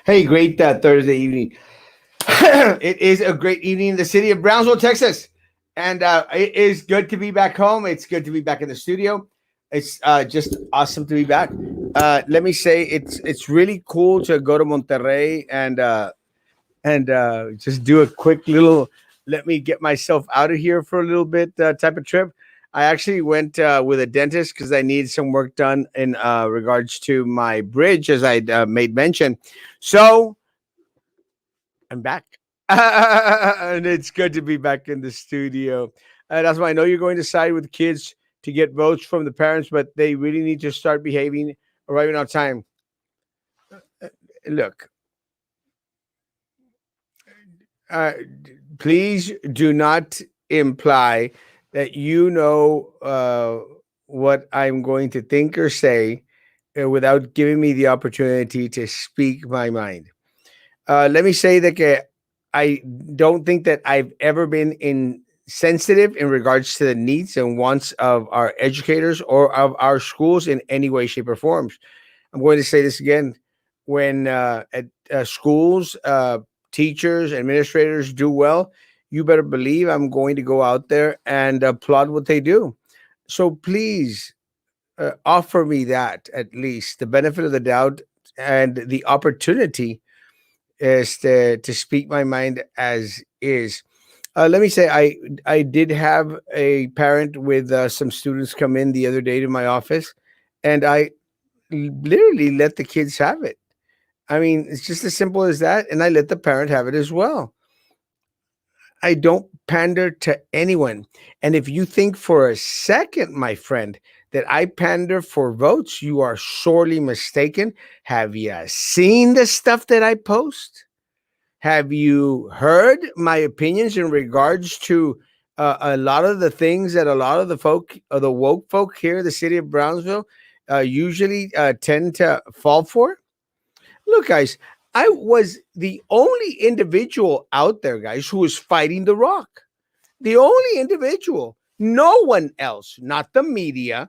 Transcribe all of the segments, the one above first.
Hey, great Thursday evening. It is a great evening in the city of Brownsville, Texas. And it is good to be back home. It's good to be back in the studio. It's just awesome to be back. Let me say it's really cool to go to Monterrey and just do a quick little let me get myself out of here for a little bit type of trip. I actually went with a dentist because I needed some work done in regards to my bridge, as I made mention. So I'm back. And it's good to be back in the studio. That's why I know you're going to side with kids to get votes from the parents, but they really need to start behaving, arriving on time. Look, please do not imply that you know what I'm going to think or say without giving me the opportunity to speak my mind. Let me say that I don't think that I've ever been insensitive in regards to the needs and wants of our educators or of our schools in any way, shape, or forms. I'm going to say this again. When at schools, teachers, administrators do well, you better believe I'm going to go out there and applaud what they do. So please offer me that, at least the benefit of the doubt and the opportunity is to speak my mind as is. Let me say, I did have a parent with some students come in the other day to my office, and I literally let the kids have it. I mean, it's just as simple as that, and I let the parent have it as well. I don't pander to anyone. And if you think for a second, my friend, that I pander for votes, you are sorely mistaken. Have you seen the stuff that I post? Have you heard my opinions in regards to a lot of the things that a lot of the folk, the woke folk here in the city of Brownsville, usually tend to fall for? Look, guys, I was the only individual out there, guys, who was fighting the rock. The only individual. No one else, not the media,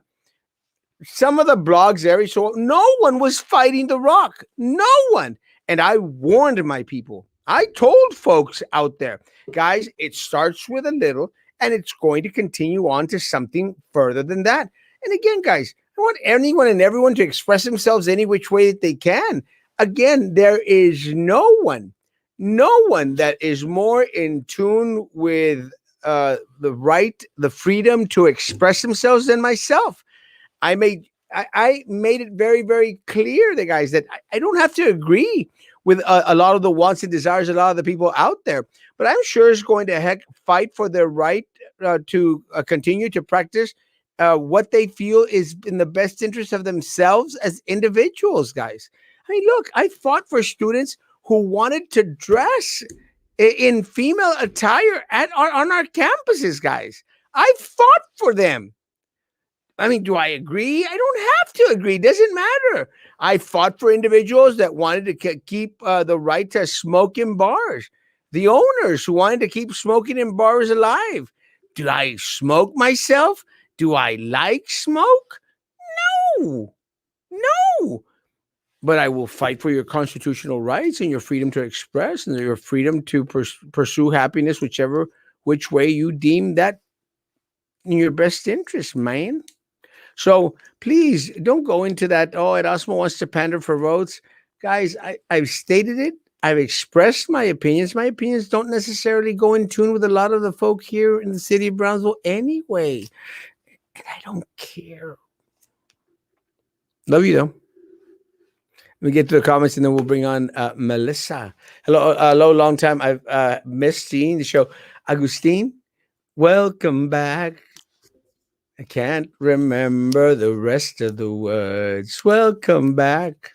some of the blogs every so no one was fighting the rock. No one. And I warned my people. I told folks out there, guys, it starts with a little and it's going to continue on to something further than that. And again, guys, I want anyone and everyone to express themselves any which way that they can. Again, there is no one that is more in tune with the right, the freedom to express themselves than myself. I made it very, very clear, the guys, that I don't have to agree with a lot of the wants and desires of a lot of the people out there, but I'm sure is going to heck fight for their right to continue to practice what they feel is in the best interest of themselves as individuals, guys. I mean, look, I fought for students who wanted to dress in female attire on our campuses, guys. I fought for them. I mean, do I agree? I don't have to agree. Doesn't matter. I fought for individuals that wanted to keep the right to smoke in bars. The owners who wanted to keep smoking in bars alive. Do I smoke myself? Do I like smoke? No, no. But I will fight for your constitutional rights and your freedom to express and your freedom to pursue happiness, which way you deem that in your best interest, man. So please don't go into that. Oh, Erasmo wants to pander for votes. Guys, I've stated it. I've expressed my opinions. My opinions don't necessarily go in tune with a lot of the folk here in the city of Brownsville anyway. And I don't care. Love you, though. Let me get to the comments and then we'll bring on Melissa. Hello, long time. I've missed seeing the show. Agustin, welcome back. I can't remember the rest of the words. Welcome back.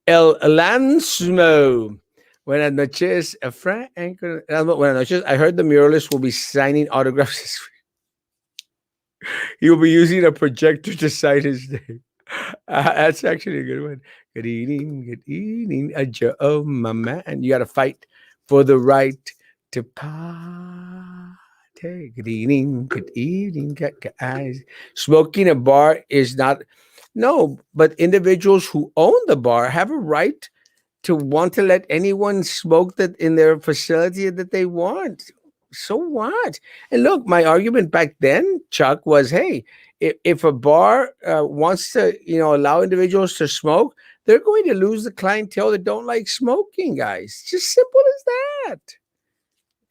El Lansmo. Buenas noches, Frank. Buenas noches. I heard the muralist will be signing autographs this week. He will be using a projector to sign his name. That's actually a good one. Good evening, Joe, my man. You got to fight for the right to party. Good evening, guys. Smoking a bar is not, no, but individuals who own the bar have a right to want to let anyone smoke that in their facility that they want. So what? And look, my argument back then, Chuck, was, hey, if a bar wants to, allow individuals to smoke, they're going to lose the clientele that don't like smoking, guys. Just simple as that.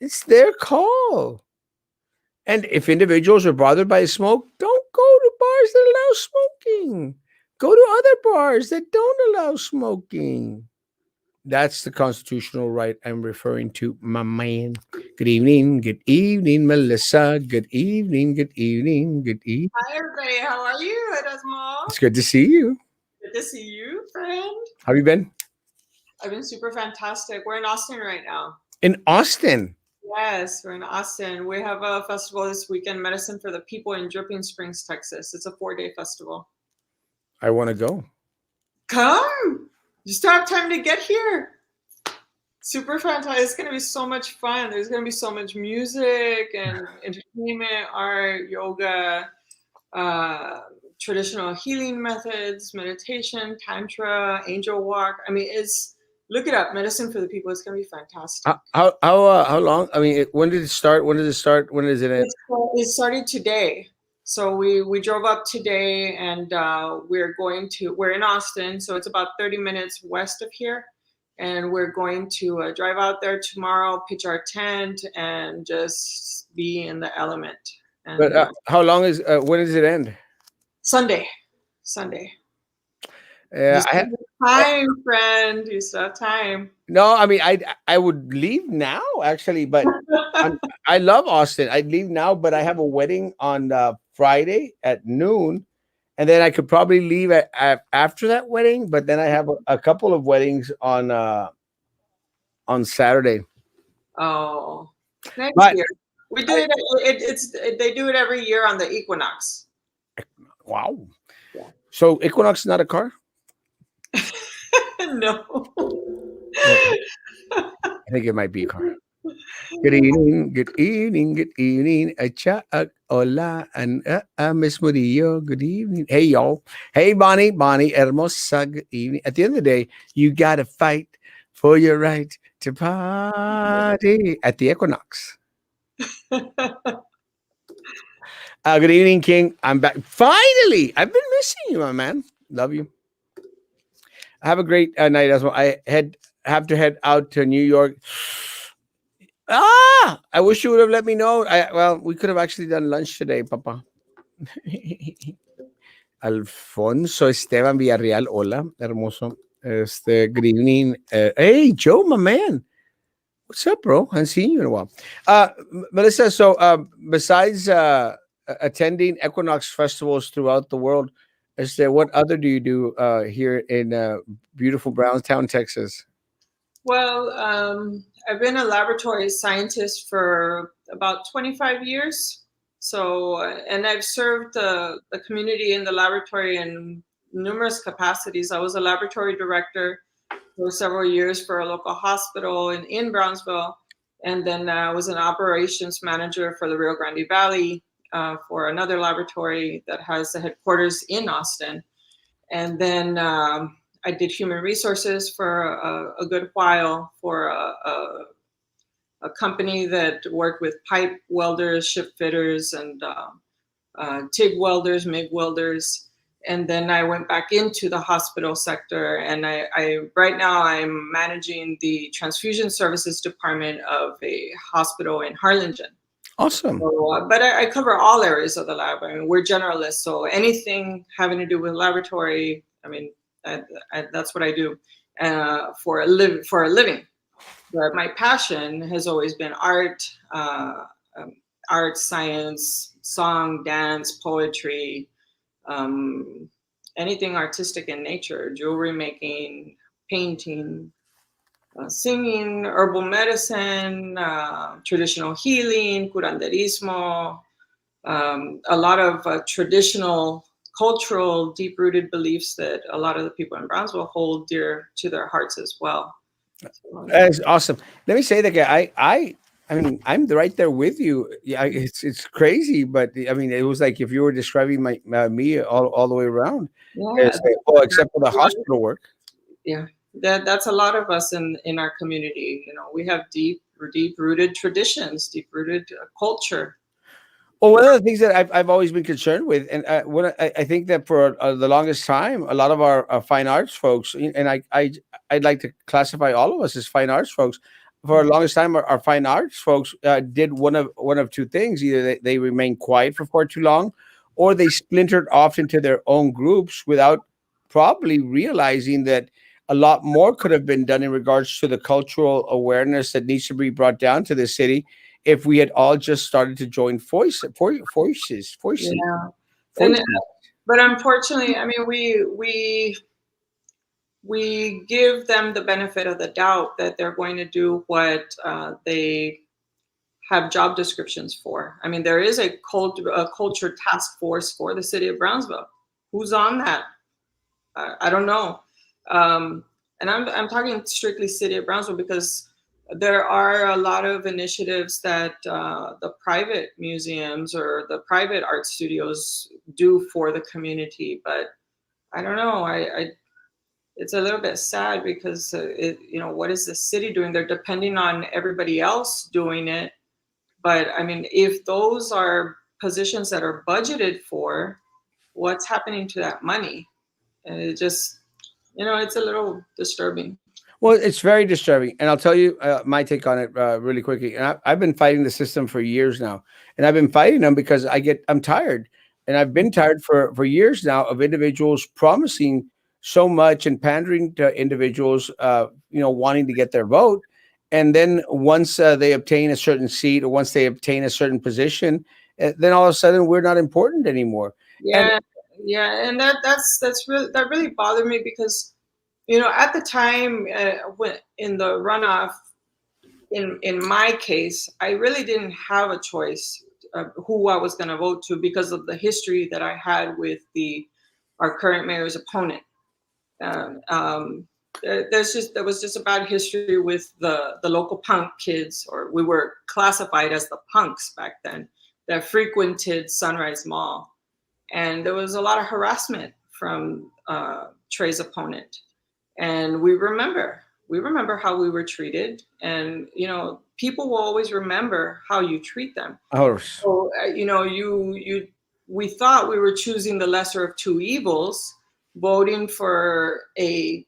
It's their call. And if individuals are bothered by smoke, don't go to bars that allow smoking. Go to other bars that don't allow smoking. That's the constitutional right I'm referring to, my man. Good evening, Melissa. Good evening, good evening, good evening. Hi, everybody. How are you, Erasmo? It's good to see you. Good to see you, friend. How have you been? I've been super fantastic. We're in Austin right now. In Austin. Yes, we're in Austin. We have a festival this weekend, Medicine for the People in Dripping Springs, Texas. It's a 4-day festival. I want to go. Come! You still have time to get here. Super fantastic. It's going to be so much fun. There's going to be so much music and entertainment, art, yoga, traditional healing methods, meditation, tantra, angel walk. I mean, look it up. Medicine for the People. It's going to be fantastic. How long? I mean, when did it start? When did it start? When does it end? It started today. So we drove up today, and we're in Austin, so it's about 30 minutes west of here, and we're going to drive out there tomorrow, pitch our tent, and just be in the element. And But how long is? When does it end? Sunday. Yeah, Time, friend. You still have time. no, I mean, I would leave now actually, but I love Austin. I'd leave now, but I have a wedding on Friday at noon, and then I could probably leave after that wedding. But then I have a couple of weddings on Saturday. Oh, next But year. We do it. They do it every year on the equinox. wow, Yeah. so Equinox is not a car? No. Okay. I think it might be a car. Good evening, good evening, good evening. Hola, and Miss Murillo. Good evening. Hey, y'all. Hey, Bonnie, hermosa. Good evening. At the end of the day, you got to fight for your right to party at the Equinox. Good evening, King. I'm back. Finally, I've been missing you, my man. Love you. Have a great night as well. Have to head out to New York. I wish you would have let me know. Well, we could have actually done lunch today, Papa. Alfonso Esteban Villarreal, hola, hermoso. Good evening. Hey, Joe, my man. What's up, bro? I haven't seen you in a while. Melissa, so besides attending Equinox festivals throughout the world, what other do you do here in beautiful Brownstown, Texas? Well, I've been a laboratory scientist for about 25 years. So, and I've served the community in the laboratory in numerous capacities. I was a laboratory director for several years for a local hospital in Brownsville. And then I was an operations manager for the Rio Grande Valley for another laboratory that has the headquarters in Austin. And then I did human resources for a good while for a company that worked with pipe welders, ship fitters, and TIG welders, MIG welders. And then I went back into the hospital sector, and I right now I'm managing the transfusion services department of a hospital in Harlingen. Awesome. So, but I cover all areas of the lab. I mean, we're generalists, so anything having to do with laboratory, I mean, that's what I do for a living. But my passion has always been art, art, science, song, dance, poetry, anything artistic in nature, jewelry making, painting, singing, herbal medicine, traditional healing, curanderismo, a lot of traditional, cultural, deep-rooted beliefs that a lot of the people in Brownsville hold dear to their hearts as well. That's awesome. Let me say that, guy. I mean, I'm right there with you. Yeah, it's crazy, but I mean, it was like if you were describing me all the way around. Yeah, Well, except for the hospital work. yeah. That's a lot of us in our community. You know, we have deep rooted traditions, deep rooted culture. Well, one of the things that I've always been concerned with, and I think that for the longest time, a lot of our fine arts folks, and I'd like to classify all of us as fine arts folks. For the longest time, our fine arts folks did one of two things: either they remained quiet for far too long, or they splintered off into their own groups without probably realizing that a lot more could have been done in regards to the cultural awareness that needs to be brought down to the city if we had all just started to join Yeah, and voices. but unfortunately, I mean, we give them the benefit of the doubt that they're going to do what they have job descriptions for. I mean, there is a culture task force for the city of Brownsville. Who's on that? I don't know. Um, and I'm talking strictly city of Brownsville because there are a lot of initiatives that the private museums or the private art studios do for the community. But I don't know. I it's a little bit sad because what is the city doing? They're depending on everybody else doing it. But I mean, if those are positions that are budgeted for, what's happening to that money? And it just, it's a little disturbing. Well, it's very disturbing, and I'll tell you my take on it really quickly. And I've been fighting the system for years now, and I've been fighting them because I'm tired, and I've been tired for years now of individuals promising so much and pandering to individuals, wanting to get their vote, and then once they obtain a certain seat or once they obtain a certain position, then all of a sudden we're not important anymore. And Yeah, yeah, and that really bothered me because at the time when in the runoff, in my case, I really didn't have a choice of who I was going to vote to because of the history that I had with the our current mayor's opponent. Um, um, there was just a bad history with the local punk kids, or we were classified as the punks back then, that frequented Sunrise Mall, and there was a lot of harassment from Trey's opponent, and we remember how we were treated, and people will always remember how you treat them. oh, So you we thought we were choosing the lesser of two evils, voting for a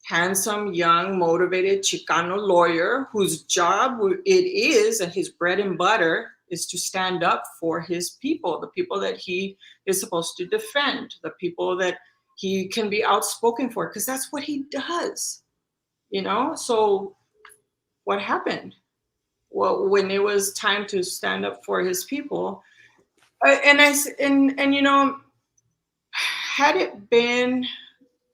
handsome, young, motivated Chicano lawyer whose job it is and his bread and butter is to stand up for his people, the people that he is supposed to defend, the people that he can be outspoken for, because that's what he does. So what happened? Well, when it was time to stand up for his people, and had it been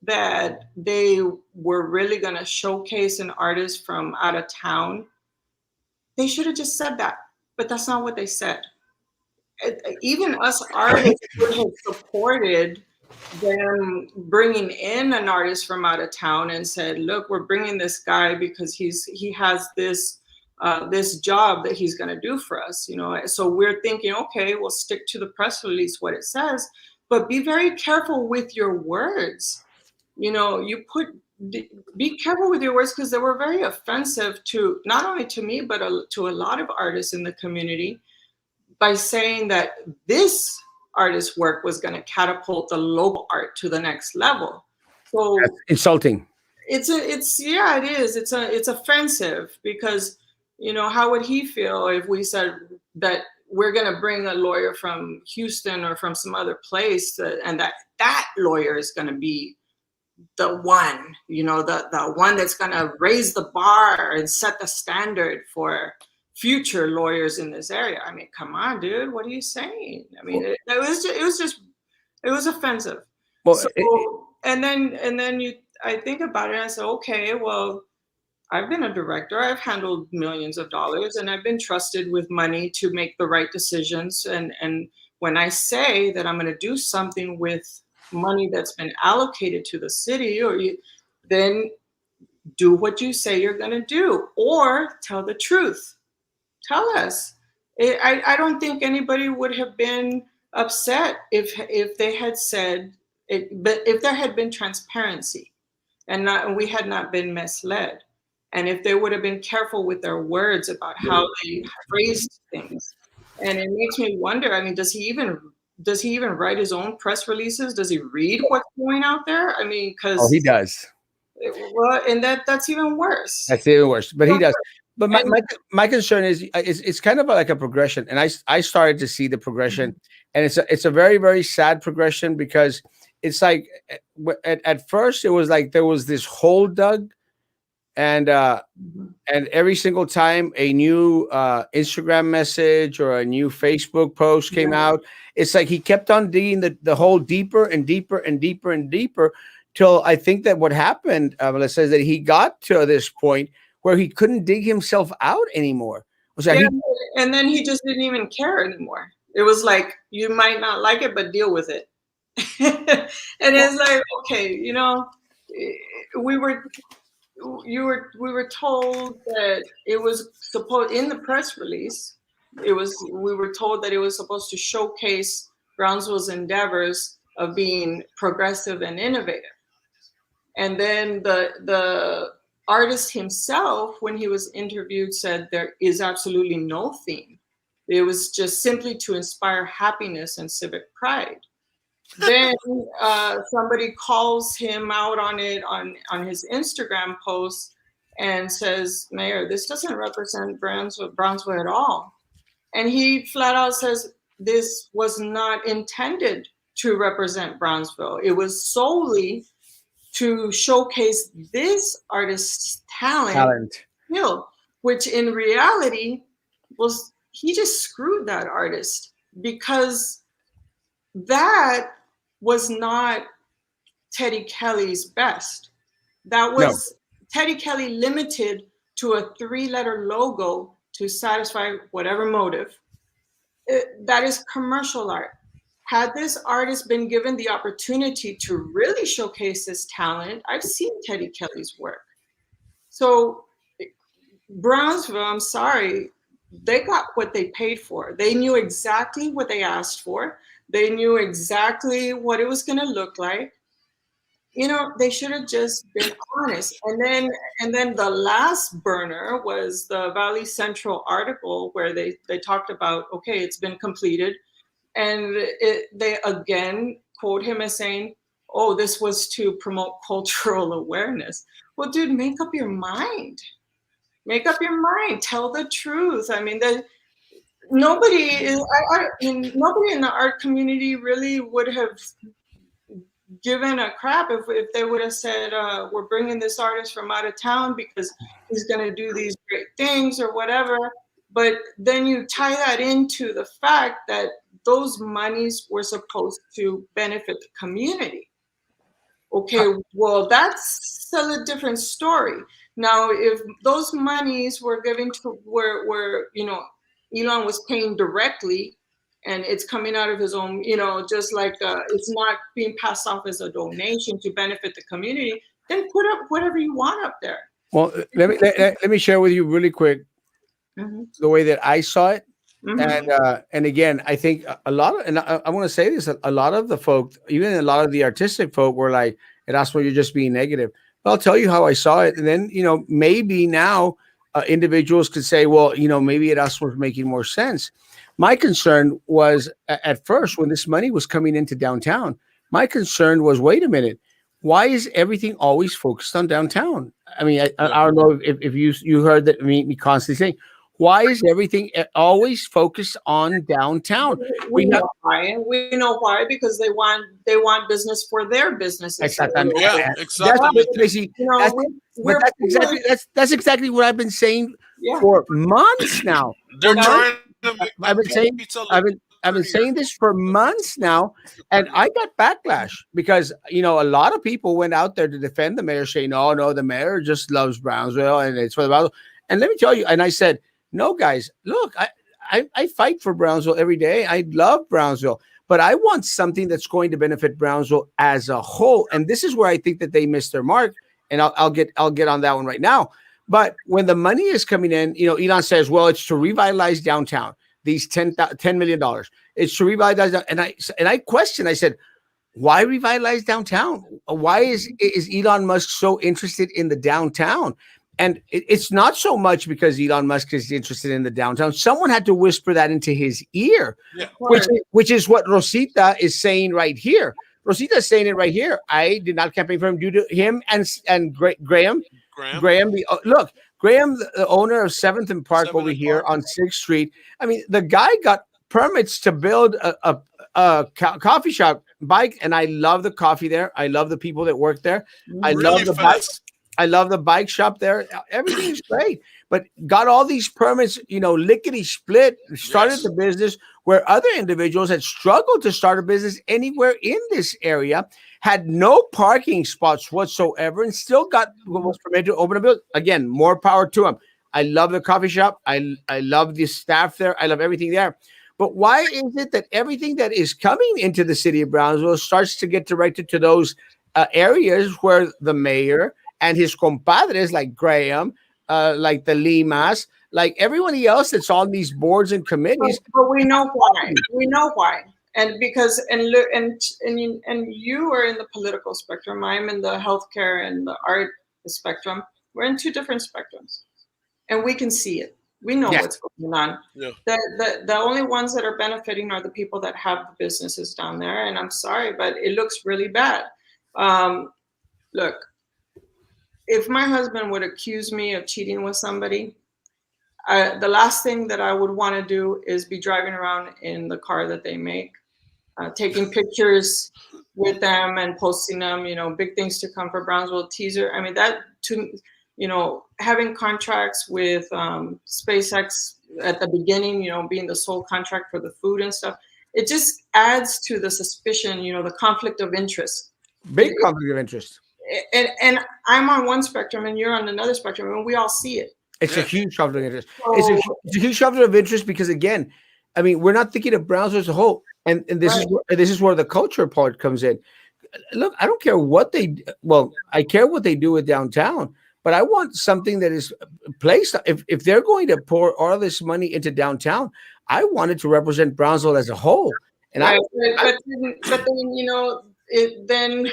that they were really going to showcase an artist from out of town, they should have just said that. But that's not what they said. Even us artists would have supported them bringing in an artist from out of town and said, "Look, we're bringing this guy because he has this job that he's going to do for us." So we're thinking, okay, we'll stick to the press release what it says, but be very careful with your words. You be careful with your words, because they were very offensive to not only to me but to a lot of artists in the community, by saying that this artist's work was going to catapult the local art to the next level. that's So insulting. it's yeah, it is. It's offensive because how would he feel if we said that we're going to bring a lawyer from Houston or from some other place, and that lawyer is going to be the one, the one that's going to raise the bar and set the standard for future lawyers in this area. I mean, come on, dude, what are you saying? I mean, it was offensive. Well, So, and then I think about it and I say, okay, well, I've been a director, I've handled millions of dollars, and I've been trusted with money to make the right decisions. And when I say that I'm going to do something with money that's been allocated to the city, then do what you say you're going to do, or tell the truth. Tell us. I don't think anybody would have been upset if they had said it, but if there had been transparency. and we had not been misled. And if they would have been careful with their words about how they phrased things, and it makes me wonder. I mean, does he even write his own press releases? Does he read what's going out there? I mean, Oh, he because does. well, and that's even worse. That's even worse. But he does. But my, And my my concern is it's kind of like a progression, and I started to see the progression, and it's a very very sad progression because it's like at first it was like there was this hole dug, and Mhm. and every single time a new Instagram message or a new Facebook post came Yeah. out, it's like he kept on digging the hole deeper and deeper and deeper and deeper till I think that what happened, Melissa, is that he got to this point where he couldn't dig himself out anymore. Was that Yeah, he? and then he just didn't even care anymore. It was like, you might not like it, but deal with it. And Well, it's like, okay, we were we were told that it was supposed in the press release. We were told that it was supposed to showcase Brownsville's endeavors of being progressive and innovative. And then the artist himself, when he was interviewed, said there is absolutely no theme. It was just simply to inspire happiness and civic pride. Then somebody calls him out on it on his Instagram post and says, "Mayor, this doesn't represent Brownsville at all." And he flat out says, "This was not intended to represent Brownsville. It was solely to showcase this artist's talent talent. skill," which in reality was, he just screwed that artist, because that was not Teddy Kelly's best. That No, was Teddy Kelly limited to a 3-letter logo to satisfy whatever motive. That is commercial art. Had this artist been given the opportunity to really showcase his talent, I've seen Teddy Kelly's work. So Brownsville, I'm sorry, they got what they paid for. They knew exactly what they asked for. They knew exactly what it was going to look like. They should have just been honest. And then the last burner was the Valley Central article where they talked about, okay, it's been completed, and they again quote him as saying, "Oh, this was to promote cultural awareness." Well, dude, make up your mind. Make up your mind. Tell the truth. I mean, nobody is. I mean, nobody in the art community really would have given a crap if they would have said, "We're bringing this artist from out of town because he's going to do these great things," or whatever. But then you tie that into the fact that those monies were supposed to benefit the community. Okay, well, that's still a different story. Now, if those monies were given to where Elon was paying directly, and it's coming out of his own, just like it's not being passed off as a donation to benefit the community, then put up whatever you want up there. well, let me share with you really quick Mm-hmm. the way that I saw it. Mm-hmm. And again, I think a lot of, and I want to say this, a lot of the folk, even a lot of the artistic folk, were like, "Erasmo, you're just being negative." But I'll tell you how I saw it, and then maybe now individuals could say, "Well, maybe Erasmo was making more sense." My concern was at first when this money was coming into downtown. My concern was, wait a minute, why is everything always focused on downtown? I mean, I don't know if you heard that me constantly saying, why is everything always focused on downtown? We We have know why. We know why, because they want business for their businesses. exactly, Yeah, that's exactly. basically that's but We're that's exactly that's exactly what I've been saying yeah. for months now. For They're months, trying to make I've been saying pizza I've look been I've been prettier. saying this for months now, and I got backlash because a lot of people went out there to defend the mayor, saying, "No, no, the mayor just loves Brownsville and it's for the Brownsville." And let me tell you, and I said, "No, guys, look, I fight for Brownsville every day. I love Brownsville, but I want something that's going to benefit Brownsville as a whole." And this is where I think that they missed their mark. And I'll get on that one right now. But when the money is coming in, Elon says, "Well, it's to revitalize downtown. These $10 million. It's to revitalize." And I questioned. I said, why revitalize downtown? Why is Elon Musk so interested in the downtown? And it's not so much because Elon Musk is interested in the downtown. Someone had to whisper that into his ear, Yeah. Of course. which is what Rosita is saying right here. Rosita is saying it right here. I did not campaign for him due to him and Graham. Graham. Graham, look, Graham, the owner of Seventh and Park Seventh over and here Park. on Sixth Street. I mean, the guy got permits to build a coffee shop bike, and I love the coffee there. I love the people that work there. I Really love the bike. fast. I love the bike shop there. Everything is great, but got all these permits, lickety split, started Yes. the business where other individuals had struggled to start a business anywhere in this area, had no parking spots whatsoever, and still was permitted to open a building. Again, more power to them. I love the coffee shop. I love the staff there. I love everything there. But why is it that everything that is coming into the city of Brownsville starts to get directed to those areas where the mayor and his compadres like Graham, like the Limas, like everybody else that's on these boards and committees? But we know why. We know why. And because and you are in the political spectrum. I'm in the healthcare and the art spectrum. We're in two different spectrums, and we can see it. We know Yeah. what's going on. Yeah. The only ones that are benefiting are the people that have the businesses down there. And I'm sorry, but it looks really bad. Look, if my husband would accuse me of cheating with somebody, the last thing that I would want to do is be driving around in the car that they make, taking pictures with them and posting them. Big things to come for Brownsville teaser. I mean, that to having contracts with SpaceX at the beginning, being the sole contract for the food and stuff, it just adds to the suspicion, the conflict of interest. Big conflict of interest. And I'm on one spectrum and you're on another spectrum, and we all see it. It's a Yeah. huge conflict of interest. So, It's a huge conflict of interest because, again, I mean, we're not thinking of Brownsville as a whole, and Right. this is where the culture part comes in. Look, I don't care what I care what they do with downtown, but I want something that is placed. If they're going to pour all this money into downtown, I want it to represent Brownsville as a whole. And right, but then then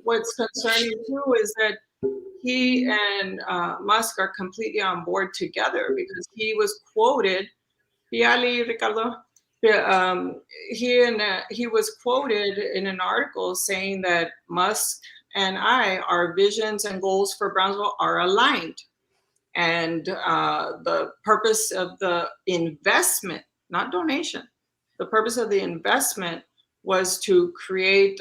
what's concerning too is that he and Musk are completely on board together, because he was quoted. Piali Ricardo. He was quoted in an article saying that Musk and our visions and goals for Brownsville are aligned, and the purpose of the investment, not donation, the purpose of the investment was to create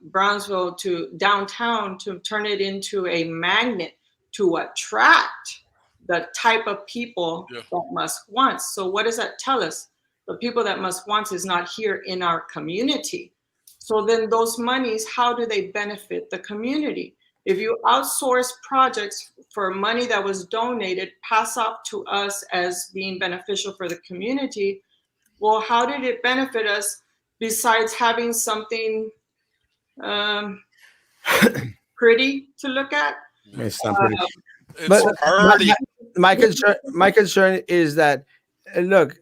Brownsville to downtown, to turn it into a magnet to attract the type of people Yeah. that Musk wants. So what does that tell us? The people that Musk wants is not here in our community. So then those monies, how do they benefit the community? If you outsource projects for money that was donated, pass off to us as being beneficial for the community, well, how did it benefit us besides having something pretty to look at? it's not pretty. It's But already. my concern is that look,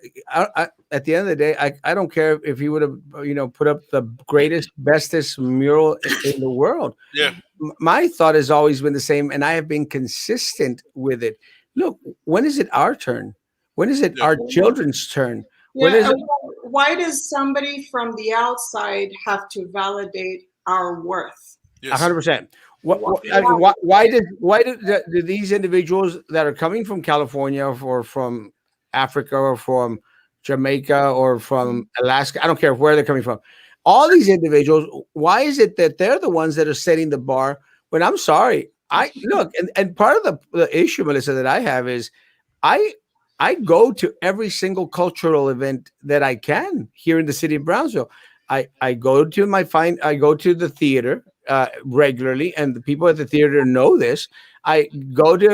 at the end of the day, I don't care if he would have put up the greatest, bestest mural in the world. Yeah. My thought has always been the same, and I have been consistent with it. Look, when is it our turn? When is it Yeah. our children's turn? When Yeah, is it? why does somebody from the outside have to validate our worth? Yes. 100%. Why do these individuals that are coming from California or from Africa or from Jamaica or from Alaska, I don't care where they're coming from, all these individuals, why is it that they're the ones that are setting the bar when I'm sorry? I look, and part of the issue, Melissa, that I have is I I go to every single cultural event that I can here in the city of Brownsville. I go to I go to the theater regularly, and the people at the theater know this. I go to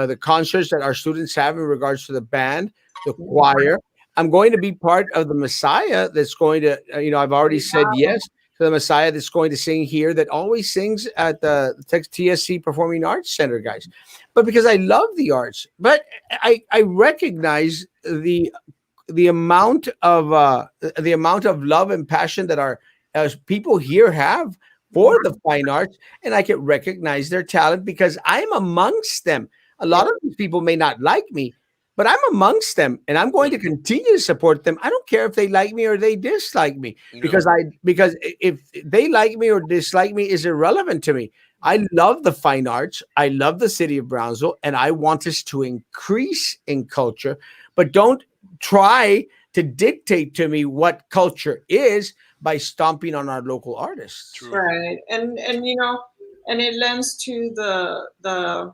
the concerts that our students have in regards to the band, the choir. I'm going to be part of the Messiah that's going to, I've already said yes to the Messiah that's going to sing here, that always sings at the TSC Performing Arts Center, guys. But because I love the arts, but I recognize the amount of love and passion that our people here have for the fine arts, and I can recognize their talent because I'm amongst them. A lot Yeah. of these people may not like me, but I'm amongst them, and I'm going Yeah. to continue to support them. I don't care if they like me or they dislike me, Yeah. because if they like me or dislike me is irrelevant to me. I love the fine arts. I love the city of Brownsville, and I want us to increase in culture. But don't try to dictate to me what culture is by stomping on our local artists. True. Right. And and it lends to the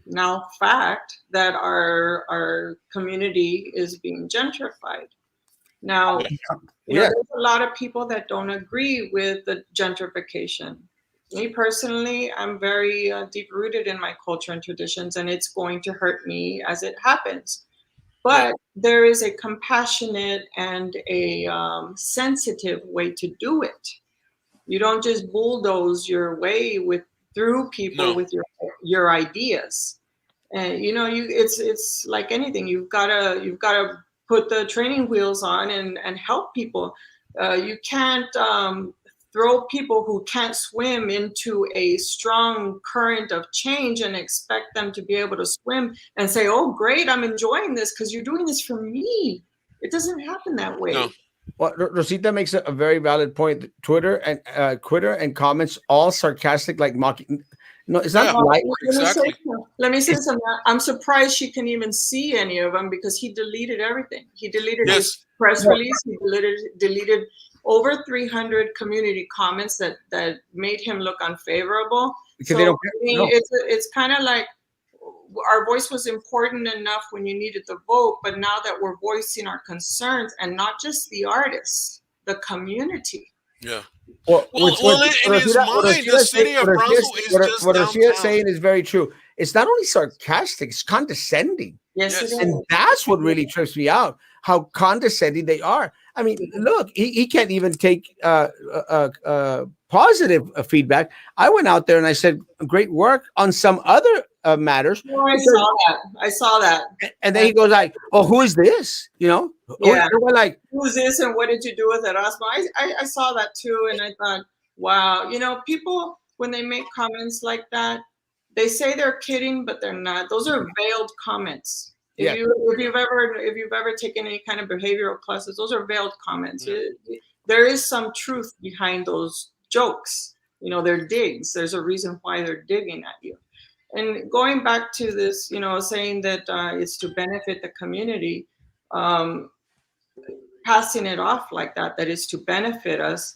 now fact that our community is being gentrified. Now, Yeah. there's a lot of people that don't agree with the gentrification. Me personally, I'm very deep rooted in my culture and traditions, and it's going to hurt me as it happens. Yeah. But there is a compassionate and a sensitive way to do it. You don't just bulldoze your way with through people No. with your ideas. And it's like anything. You've gotta put the training wheels on and help people. You can't throw people who can't swim into a strong current of change and expect them to be able to swim and say, "Oh, great, I'm enjoying this because you're doing this for me." It doesn't happen that No. way. Well, Rosita makes a very valid point. Twitter and comments all sarcastic, like mocking. No, it's not Yeah. Well, like Exactly. let me say it's something. I'm surprised she can even see any of them because he deleted everything. He deleted his Yes. press no, release. He deleted over 300 community comments that made him look unfavorable. because they So don't I care. mean, No, it's kind of like our voice was important enough when you needed the vote, but now that we're voicing our concerns and not just the artists, the community. Yeah. well, Well, well, in his What mind, the Rosita say, city of Brownsville is just What Rosita is downtown. saying is very true. It's not only sarcastic; it's condescending. Yes, it Yes. And is. that's what really trips me out, how condescending they are. I mean, look, he can't even take positive feedback. I went out there and I said, great work on some other matters. No, I Because, saw that. I saw that. and then And he goes like, oh, who is this? yeah, And we're like, who's this and what did you do with Erasmo? I saw that too, and I thought, wow, people when they make comments like that, they say they're kidding, but they're not. Those are veiled comments. yeah, If you've ever taken any kind of behavioral classes, those are veiled comments. Yeah. There is some truth behind those jokes. They're digs. There's a reason why they're digging at you. And going back to this, saying that it's to benefit the community. Um, Passing it off like that is to benefit us.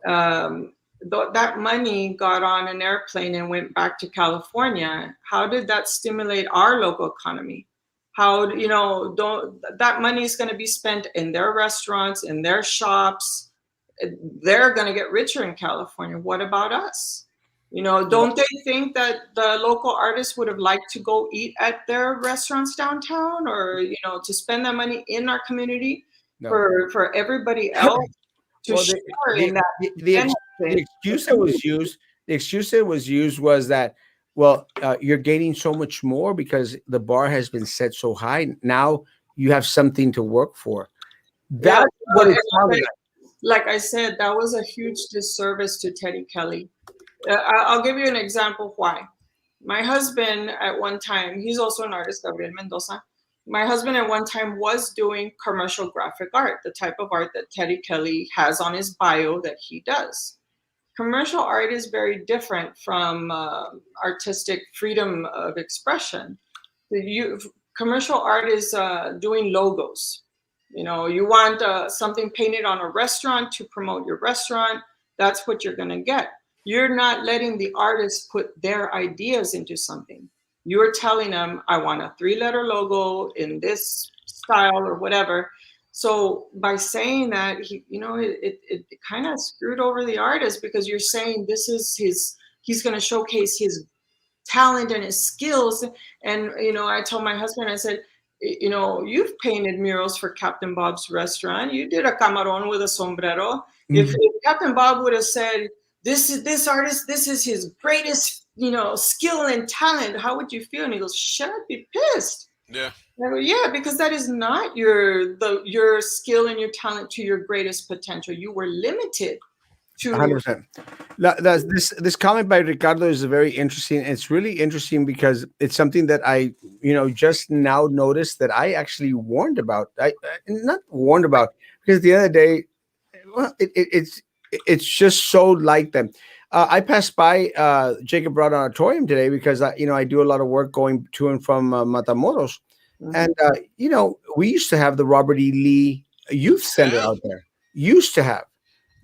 That money got on an airplane and went back to California. How did that stimulate our local economy? How, don't that money is going to be spent in their restaurants, in their shops. They're going to get richer in California. What about us? Don't they think that the local artists would have liked to go eat at their restaurants downtown, or to spend that money in our community no. for everybody else to Well, share in that the benefit? excuse that was used, was that, well, you're gaining so much more because the bar has been set so high. Now you have something to work for. Yeah, That's what it sounded like. like I said, that was a huge disservice to Teddy Kelly. I'll give you an example why. My husband at one time, he's also an artist, Gabriel Mendoza. My husband at one time was doing commercial graphic art, the type of art that Teddy Kelly has on his bio that he does. Commercial art is very different from artistic freedom of expression. Commercial art is doing logos. You want something painted on a restaurant to promote your restaurant. That's what you're going to get. You're not letting the artist put their ideas into something. You're telling them, I want a 3-letter logo in this style or whatever. So by saying that, it kind of screwed over the artist, because you're saying this is he's going to showcase his talent and his skills. And I told my husband, I said, you've painted murals for Captain Bob's restaurant. You did a camaron with a sombrero. If Captain Bob would have said, this artist, this is his greatest, skill and talent, how would you feel? And he goes, shut up, be pissed. Yeah. I go, yeah, because that is not your skill and your talent to your greatest potential. You were limited. to 100%. This comment by Ricardo is very interesting. It's really interesting because it's something that I, just now noticed that I actually warned about. I not warned about because the other day, well, it's just so like them. I passed by Jacob Brown Auditorium today because I do a lot of work going to and from Matamoros, Mhm. and we used to have the Robert E. Lee Youth Center Yeah. out there. Used to have.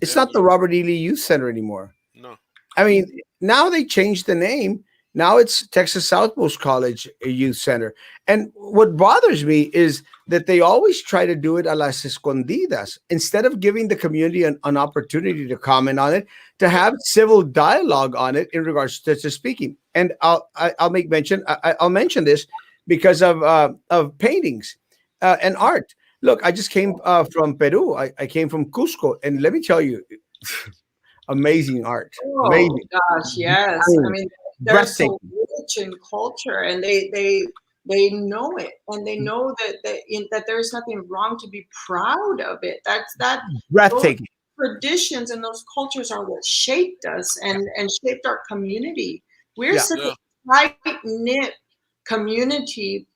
It's Yeah. not the Robert E. Lee Youth Center anymore. No. I mean, now they changed the name. Now it's Texas Southmost College Youth Center. And what bothers me is that they always try to do it a las escondidas instead of giving the community an opportunity to comment on it, to Yeah. have civil dialogue on it in regards to speaking. And I'll make mention. I'll mention this because of paintings and art. Look, I just came from Peru. I came from Cusco, and let me tell you, amazing art, Oh amazing, gosh, I yes. I mean, mean, they're so breathtaking. rich in culture, and they know it, and they know that there's nothing wrong to be proud of it. Those Breathtaking. traditions and those cultures are what shaped us Yeah, and shaped our community. We're yeah, such Yeah. a tight knit community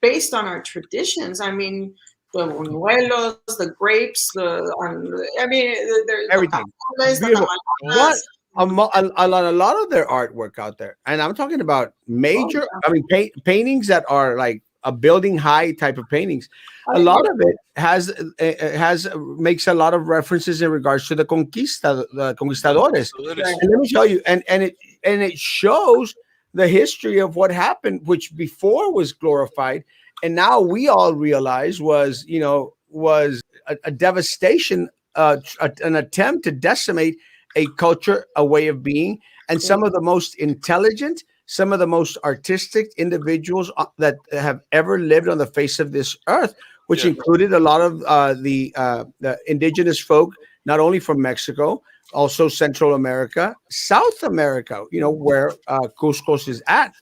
based on our traditions. I mean, the buñuelos, the grapes, I mean, there's the everything. tamales, the Beautiful. Oh. What tamales. a lot of their artwork out there, and I'm talking about Oh, major. I mean, paintings that are like a building high type of paintings. I A mean, lot of it has makes a lot of references in regards to the conquistadores. right. And let me tell you, and it shows the history of what happened, which before was glorified, and now we all realize was a devastation, an attempt to decimate a culture, a way of being, and some of the most intelligent, some of the most artistic individuals that have ever lived on the face of this earth, which Yeah. included a lot of the indigenous folk, not only from Mexico, also Central America, South America, where Cusco is at.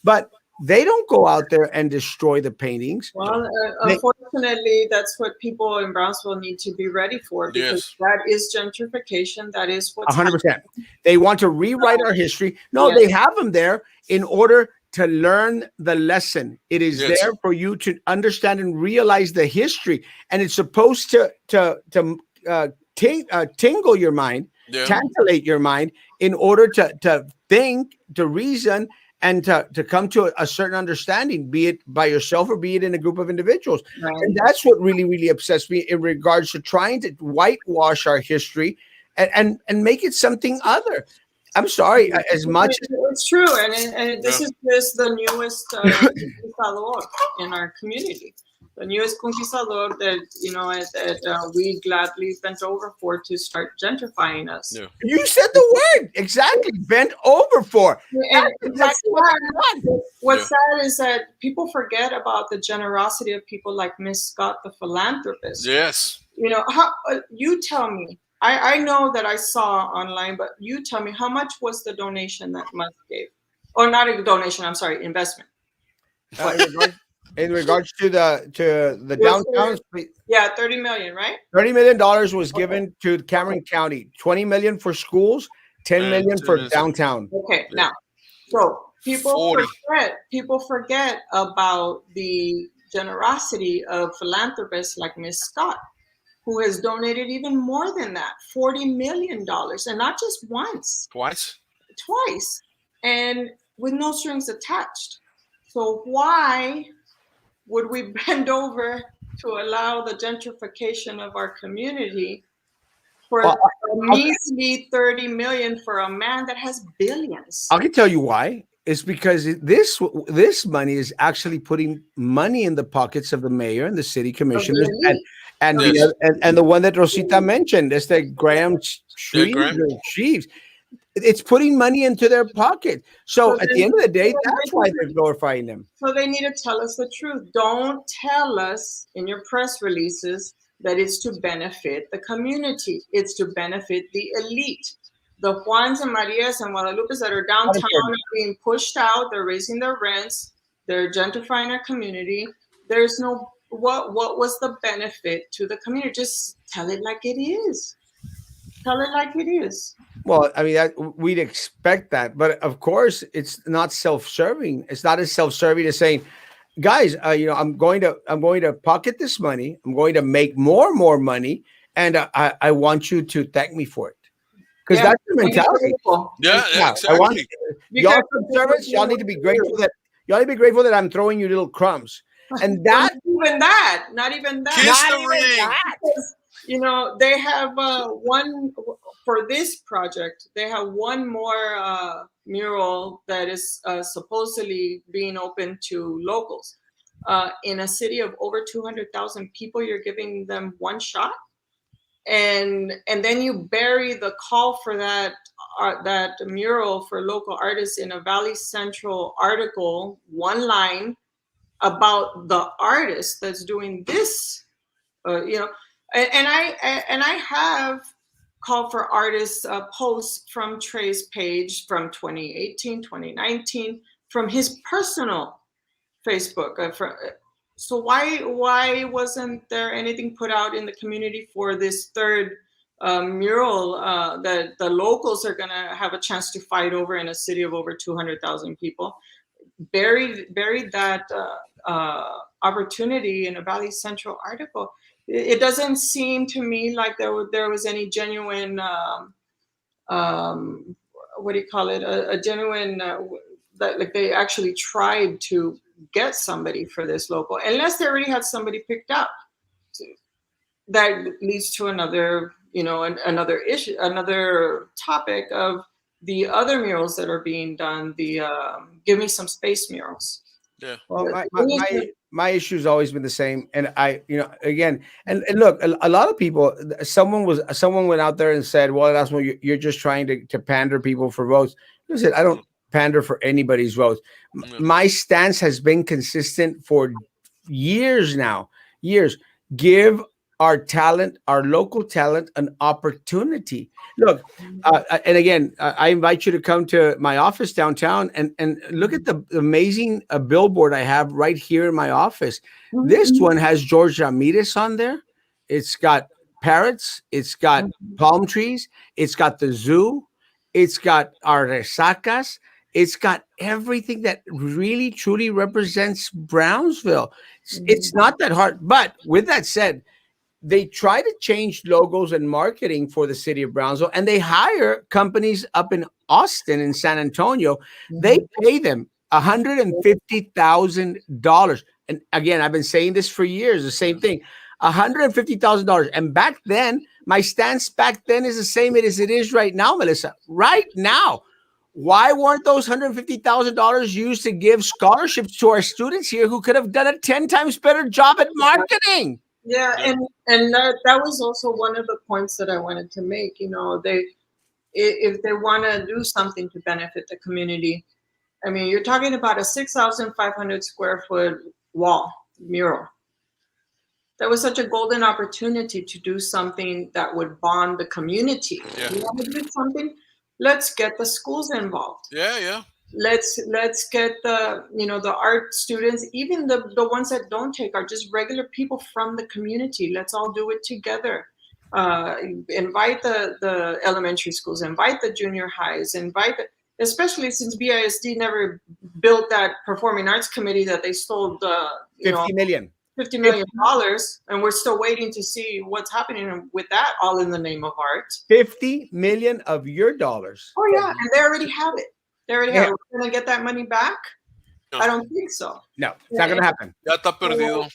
But they don't go out there and destroy the paintings. No. Well, They unfortunately, that's what people in Brownsville need to be ready for because Yes. that is gentrification. That is what's 100%. They want to rewrite our history. No, Yes, they have them there in order to learn the lesson. It is Yes. there for you to understand and realize the history, and it's supposed to tingle your mind, Yeah. tantallate your mind, in order to think, to reason, and to come to a certain understanding, be it by yourself or be it in a group of individuals. right. And that's what really, really upsets me in regards to trying to whitewash our history and make it something other. I'm sorry, as much as It's true, and Yeah. this is just the newest conquistador in our community, the newest conquistador that we gladly bent over for to start gentrifying us. Yeah. you said the word exactly, bent over for. And That's exactly what I want. what's Yeah. sad is that people forget about the generosity of people like Miss Scott, the philanthropist. Yes. You tell me. I know that I saw online, but you tell me how much was the donation that Musk gave, or not a donation? I'm sorry, investment. Uh, in regards, in regards to It was downtown, 30 million, right? $30 million was Okay. given to Cameron County, 20 million for schools, 10 And million for tennis. downtown. Okay. Yeah. Now, so 40. people forget about the generosity of philanthropists like Miss Scott, who has donated even more than that, $40 million, and not just once, Twice. twice, and with no strings attached. So why would we bend over to allow the gentrification of our community for Well, a I'll, measly 30 million for a man that has billions? I can tell you why. It's because this money is actually putting money in the pockets of the mayor and the city Of the commissioners, and elite. and Of the Yes. oth- and the one that Rosita mentioned, is the Graham Yeah, Shreves Graham. or Sheaves. It's putting money into their pocket. So So at the then, end of the day, so that's why they're glorifying them. so they need to tell us the truth. Don't tell us in your press releases that it's to benefit the community. It's to benefit the elite. The Juans and Marias and Guadalupes that are downtown are being pushed out. They're raising their rents. They're gentrifying our community. There's no what was the benefit to the community? Just tell it like it is. Tell it like it is. Well, I mean, we'd expect that, but of course, it's not self-serving. It's not as self-serving as saying, "Guys, I'm going to pocket this money. I'm going to make more money, and I want you to thank me for it." Because Yeah, that's the make it mentality. beautiful. Yeah, yeah, Yeah, I want exactly. y'all Because some servants. Y'all need to be grateful that I'm throwing you little crumbs, and well, that not even that, not even that. Kiss not the even ring. that. Because, they have one for this project. They have one more mural that is supposedly being open to locals. In a city of over 200,000 people, you're giving them one shot, and then you bury the call for that mural for local artists in a Valley Central article, one line about the artist that's doing this, and I have called for artists posts from Trey's page from 2018, 2019, from his personal Facebook. So why wasn't there anything put out in the community for this third mural that the locals are gonna have a chance to fight over in a city of over 200,000 people? Buried that opportunity in a Valley Central article. It doesn't seem to me like there was any genuine um, what do you call it? A genuine that like they actually tried to get somebody for this local, unless they already had somebody picked up. So that leads to another, another issue, another topic of the other murals that are being done. The give me some space murals. Yeah. Well, my issue's always been the same, and again, and look, a lot of people. Someone went out there and said, "Well, that's what you're just trying to pander people for votes." Listen, I don't pander for anybody's votes. Yeah. My stance has been consistent for years now. Years. Give our talent, our local talent, an opportunity. Look, and again, I invite you to come to my office downtown and look at the amazing billboard I have right here in my office. This one has George Ramirez on there. It's got parrots. It's got palm trees. It's got the zoo. It's got our resacas. It's got everything that really truly represents Brownsville. It's not that hard. But with that said, they try to change logos and marketing for the city of Brownsville, and they hire companies up in Austin and San Antonio. They pay them $150,000. And again, I've been saying this for years, the same thing, $150,000. And back then, my stance back then is the same as it is right now, Melissa. Right now, why weren't those $150,000 used to give scholarships to our students here who could have done a 10 times better job at marketing? Yeah, and that was also one of the points that I wanted to make. If they want to do something to benefit the community, I mean, you're talking about a 6,500 square foot wall mural. That was such a golden opportunity to do something that would bond the community. Yeah. You want to do something? Let's get the schools involved. Yeah, yeah. Let's get the art students, even the ones that don't take art, just regular people from the community. Let's all do it together. Invite the elementary schools, invite the junior highs, especially since BISD never built that performing arts committee that they stole $50 million. $50 million, and we're still waiting to see what's happening with that, all in the name of art. 50 million of your dollars. Oh yeah, and they already have it. They already have it. We're gonna get that money back? No. I don't think so. No, it's not gonna happen. Ya está perdido.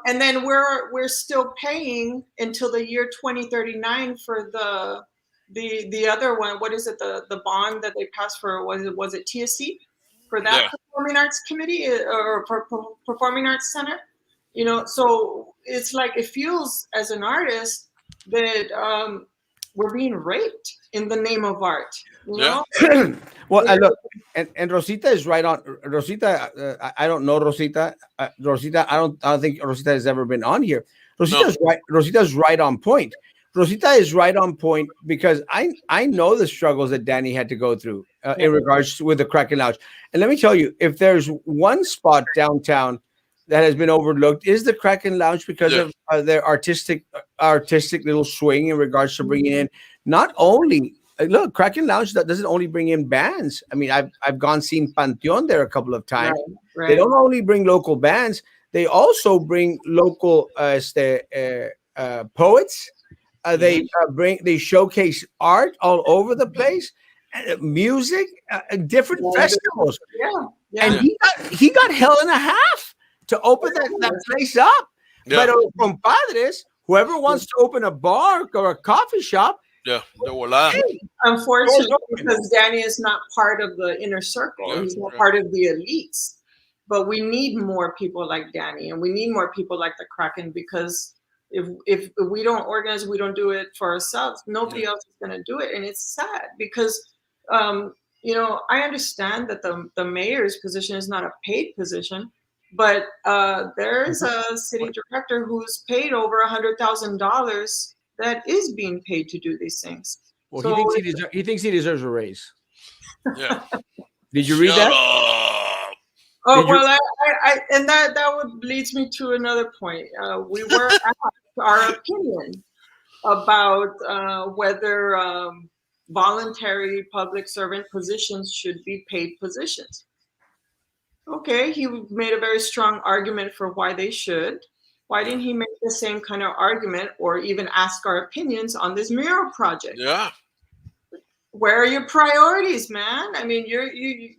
And then we're still paying until the year 2039 for the other one. What is it? The bond that they passed for, was it TSC for that performing arts committee or performing arts center? So it's like it feels as an artist that we're being raped in the name of art. Yeah. Well, look, and Rosita is right on. Rosita, I don't know Rosita. Rosita, I don't think Rosita has ever been on here. Rosita's right. Rosita's right on point. Rosita is right on point because I know the struggles that Danny had to go through in regards to with the Kraken Lounge. And let me tell you, if there's one spot downtown that has been overlooked is the Kraken Lounge because Yeah. of their artistic little swing in regards to bringing in not only look, Kraken Lounge that doesn't only bring in bands. I mean, I've gone seen Panteon there a couple of Right, times. They right. don't only bring local bands; they also bring local poets. Mhm. They showcase art all over the place, music, different And festivals, yeah, and yeah. Yeah. he got hell and a half to open that place up. Yeah. But compadres, whoever wants to open a bar or a coffee shop, Yeah. De volada. hey, doors Unfortunately, open. because Danny is not part of the inner circle, Yeah. he's not Yeah. part of the elites. But we need more people like Danny, and we need more people like the Kraken because if we don't organize, we don't do it for ourselves. Nobody Yeah. else is going to do it, and it's sad because um, I understand that the mayor's position is not a paid position, but there's a city director who's paid over $100,000 that is being paid to do these things. Well, So, he thinks he deserves a raise. Yeah. Did you read Shut that? up. Did you? well, and that would leads me to another point. We were asked our opinion about whether voluntary public servant positions should be paid positions. Okay, he made a very strong argument for why they should. Why Yeah. didn't he make the same kind of argument or even ask our opinions on this mural project? Yeah. Where are your priorities, man? I mean, you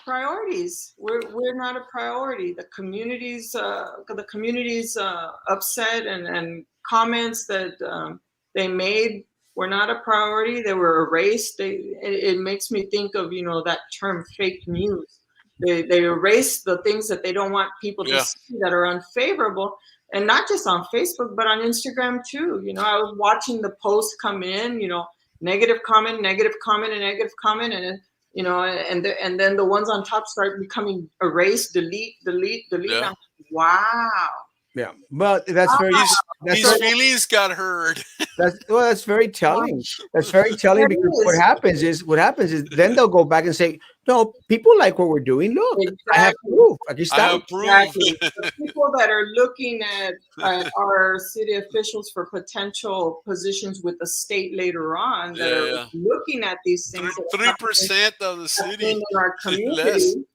priorities. We're not a priority. The community's upset and comments that they made were not a priority. They were erased. It makes me think of that term fake news. They erase the things that they don't want people to Yeah. see that are unfavorable, and not just on Facebook but on Instagram too. I was watching the posts come in. Negative comment, negative comment, and negative comment, and then the ones on top start becoming erased, delete, delete, delete. And Yeah. I'm like, wow. Yeah, but that's very His that's his very feelings got hurt. that's very telling. That's very telling It because is. what happens is then they'll go back and say, no, people like what we're doing. Look, I have Exactly. proof. Aquí I está. have proof. Exactly. The people that are looking at our city officials for potential positions with the state later on, that Yeah. are Yeah. looking at these things that are happening 3% of the happening city. in our Less. community,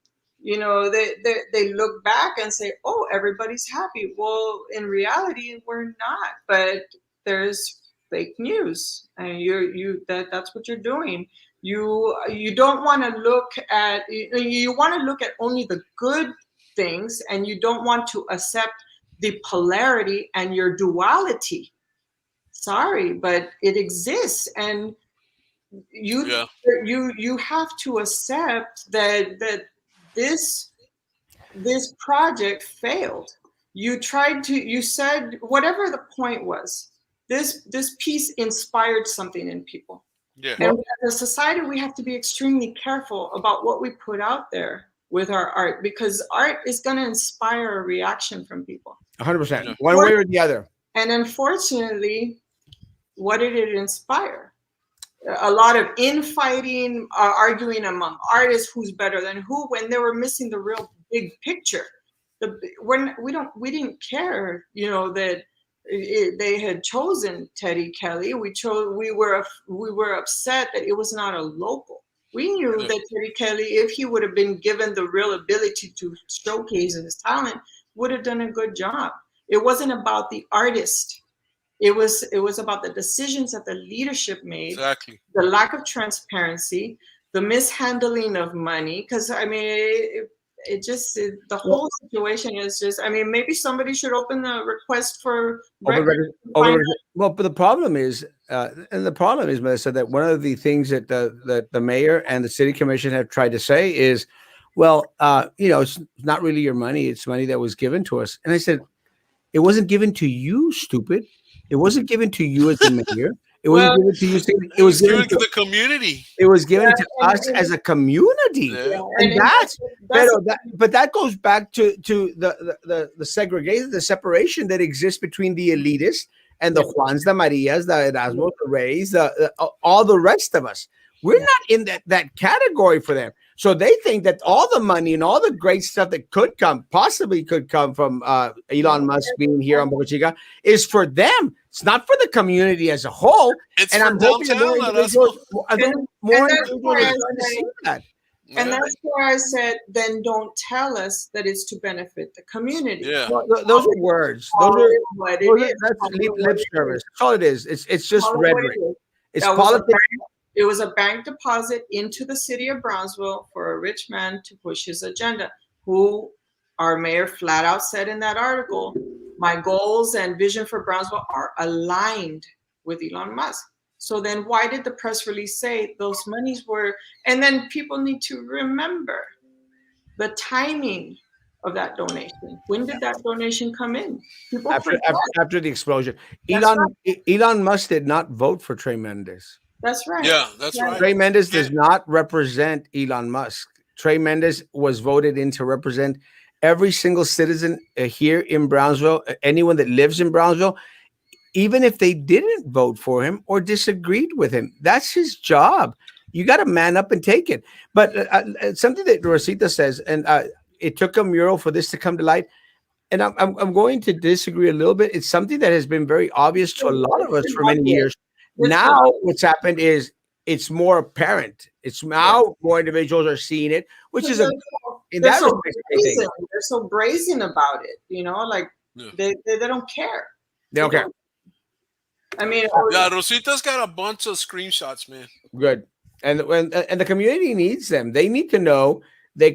they look back and say, "Oh, everybody's happy." Well, in reality, we're not. But there's fake news, and that's what you're doing. You don't want to look at you want to look at only the good things, and you don't want to accept the polarity and your duality. Sorry, but it exists, and you Yeah. you have to accept that this this project failed. You said whatever the point was, this piece inspired something in people. Yeah. And as a society, we have to be extremely careful about what we put out there with our art, because art is going to inspire a reaction from people. 100%, Yeah. one way or the other. And unfortunately, what did it inspire? A lot of infighting, arguing among artists who's better than who, when they were missing the real big picture. We didn't care, that they had chosen Teddy Kelly. We were upset that it was not a local. We knew Yeah. that Teddy Kelly, if he would have been given the real ability to showcase his talent, would have done a good job. It wasn't about the artist. It was about the decisions that the leadership made, Exactly. the lack of transparency, the mishandling of money. Because I mean, the whole situation is just. I mean, maybe somebody should open a request for records. Well, but the problem is, Melissa, that one of the things that the mayor and the city commission have tried to say is, well, it's not really your money; it's money that was given to us. And I said, it wasn't given to you, stupid. It wasn't given to you as the mayor. It wasn't Well, given to you. It was given to the community. It was given to and- us as a community. Yeah. And but that goes back to the segregation, the separation that exists between the elitists and the Juans, the Marias, the Erasmo, the Rays, all the rest of us. We're not in that category for them. So they think that all the money and all the great stuff that could come, possibly could come from Elon Musk being here on Boca Chica, is for them. It's not for the community as a whole. It's And for I'm hoping that more downtown, Erasmo. individuals, I And, think and more that's individuals why are I starting to say, see that. and Yeah. that's why I said, then don't tell us that it's to benefit the community. Yeah. Well, those are words. Call it what it is. That's Call it what lip it service. is. That's all it is. It's just Call it what rhetoric. it is. It's That was a politics. it was a bank deposit into the city of Brownsville for a rich man to push his agenda. Who our mayor flat out said in that article, my goals and vision for Brownsville are aligned with Elon Musk. So then why did the press release say those monies were, and then people need to remember the timing of that donation. When did that donation come in? People forget. After the explosion. That's right. Elon Musk did not vote for Trey Mendes. That's right. Yeah, that's Right. right. Trey Mendes does And- not represent Elon Musk. Trey Mendes was voted in to represent every single citizen here in Brownsville, anyone that lives in Brownsville, even if they didn't vote for him or disagreed with him. That's his job. You got to man up and take it. But something that Rosita says, and it took a mural for this to come to light. And I'm going to disagree a little bit. It's something that has been very obvious to a lot of us for many years. Now, what's happened is it's more apparent. It's now more individuals are seeing it, which is a in they're that so respect, I think. brazen. They're so brazen about it, like Yeah. they don't care. They don't care. I mean, Yeah, Rosita's got a bunch of screenshots, man. Good. And the community needs them. They need to know the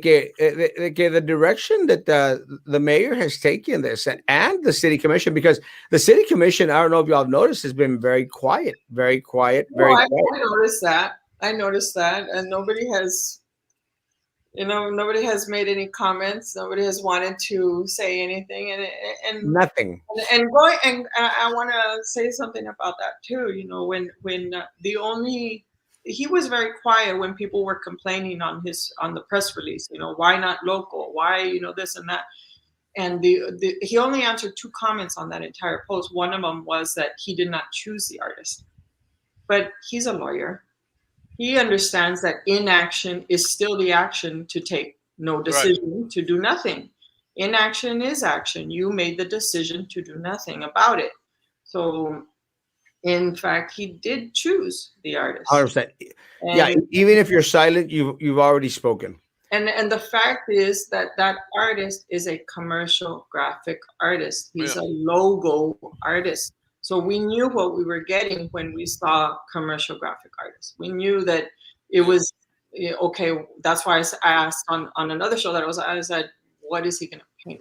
direction that the mayor has taken this and the city commission, because the city commission, I don't know if y'all have noticed, has been very quiet, very quiet, very I quiet. noticed that. And nobody has made any comments. Nobody has wanted to say anything, and Nothing. and going and I want to say something about that too. When he was very quiet when people were complaining on the press release. Why not local? Why this and that? And he only answered 2 comments on that entire post. One of them was that he did not choose the artist, but he's a lawyer. He understands that inaction is still the action to take no decision, to do nothing. Inaction is action. You made the decision to do nothing about it. So, in fact, he did choose the artist. 100%. Yeah, even if you're silent, you've already spoken. And the fact is that artist is a commercial graphic artist. He's a logo artist. So we knew what we were getting when we saw commercial graphic artists. We knew that it was okay. That's why I asked on another show that I said, what is he going to paint?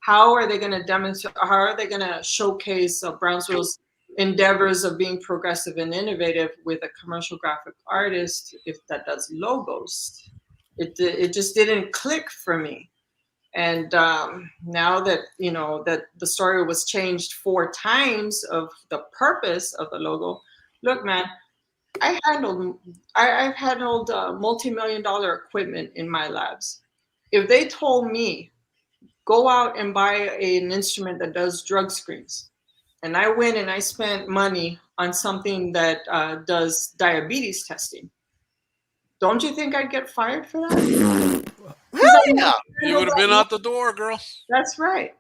How are they going to demonstrate? How are they going to showcase Brownsville's endeavors of being progressive and innovative with a commercial graphic artist if that does logos? It just didn't click for me. And now that that the story was changed 4 times of the purpose of the logo, look, man, I've handled multi-million-dollar equipment in my labs. If they told me go out and buy an instrument that does drug screens, and I went and I spent money on something that does diabetes testing, don't you think I'd get fired for that? Yeah. You would have been out the door, girl. That's right.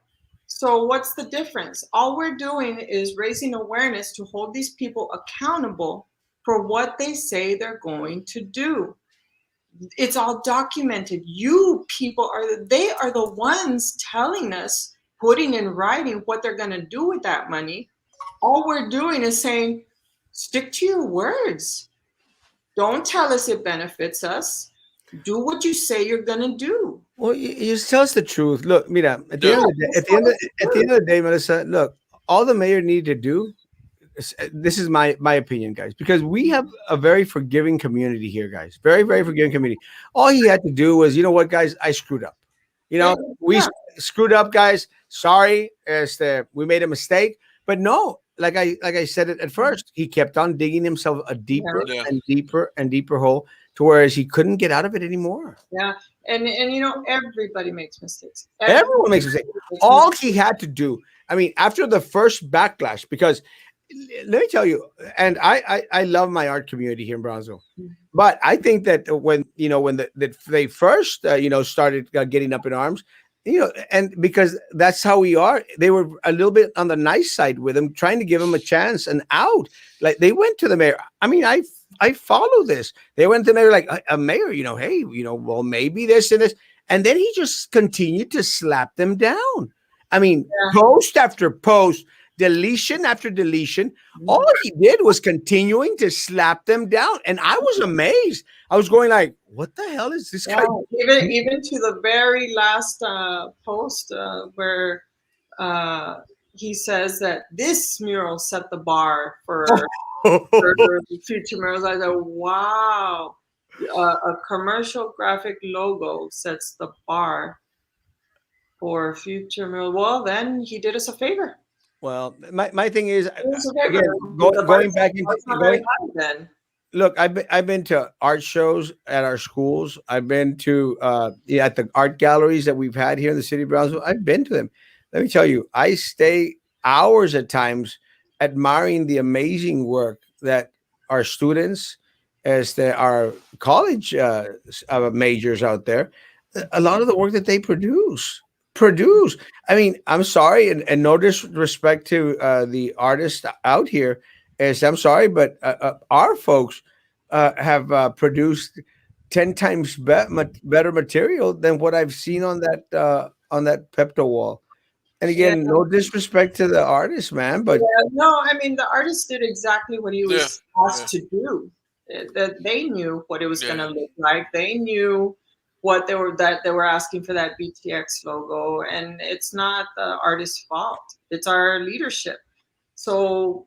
So what's the difference? All we're doing is raising awareness to hold these people accountable for what they say they're going to do. It's all documented. You people are the ones telling us, putting in writing what they're going to do with that money. All we're doing is saying, stick to your words. Don't tell us it benefits us. Do what you say you're going to do. Well, you just tell us the truth. Look, mira, at the end of the day, Melissa, look, all the mayor needed to do, this is my opinion, guys, because we have a very forgiving community here, guys. Very, very forgiving community. All he had to do was, you know what, guys, I screwed up. We screwed up, guys. Sorry, we made a mistake. But no, like I said it at first, he kept on digging himself a deeper and deeper and deeper hole to whereas he couldn't get out of it anymore. Yeah. And everybody makes mistakes. Everyone makes mistakes. All he had to do, I mean, after the first backlash, because let me tell you, and I love my art community here in Brownsville. But I think that when they first started getting up in arms, and because that's how we are, they were a little bit on the nice side with him, trying to give him a chance and out. Like they went to the mayor. I mean, I follow this. They went to the mayor like a mayor, hey, well maybe this and this, and then he just continued to slap them down. I mean, Yeah. post after post, deletion after deletion. All he did was continuing to slap them down, and I was amazed. I was going like, "What the hell is this guy?" Yeah, even to the very last post where uh, he says that this mural set the bar for future murals. I go, wow, a commercial graphic logo sets the bar for future mural. Well, then he did us a favor. Well, my thing is He did us a favor. again The going bar's back into not very going. high then. Look, I've been to art shows at our schools. I've been to at the art galleries that we've had here in the city of Brownsville. I've been to them. Let me tell you, I stay hours at times admiring the amazing work that our students, as they are college majors out there, a lot of the work that they produce. I mean, I'm sorry, and no disrespect to the artists out here, is I'm sorry, but our folks have produced 10 times better material than what I've seen on that Pepto wall. And Yeah. again, no disrespect to the artist, man, but No, I mean the artist did exactly what he Yeah, was asked to do. That they knew what it was going yeah, to look like. They knew what they were asking for that BTX logo, and it's not the artist's fault. It's our leadership. So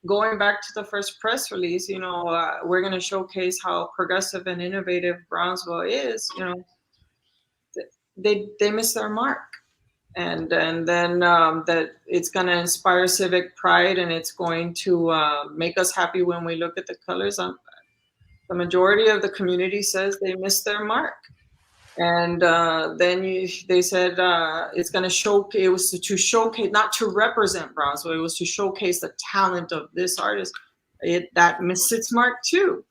going back to the first press release, we're going to showcase how progressive and innovative Brownsville is. They missed their mark, and then that it's going to inspire civic pride, and it's going to make us happy when we look at the colors. The majority of the community says they missed their mark, and then they said it's going to showcase. It was to showcase, not to represent Brownsville. It was to showcase the talent of this artist. That missed its mark too.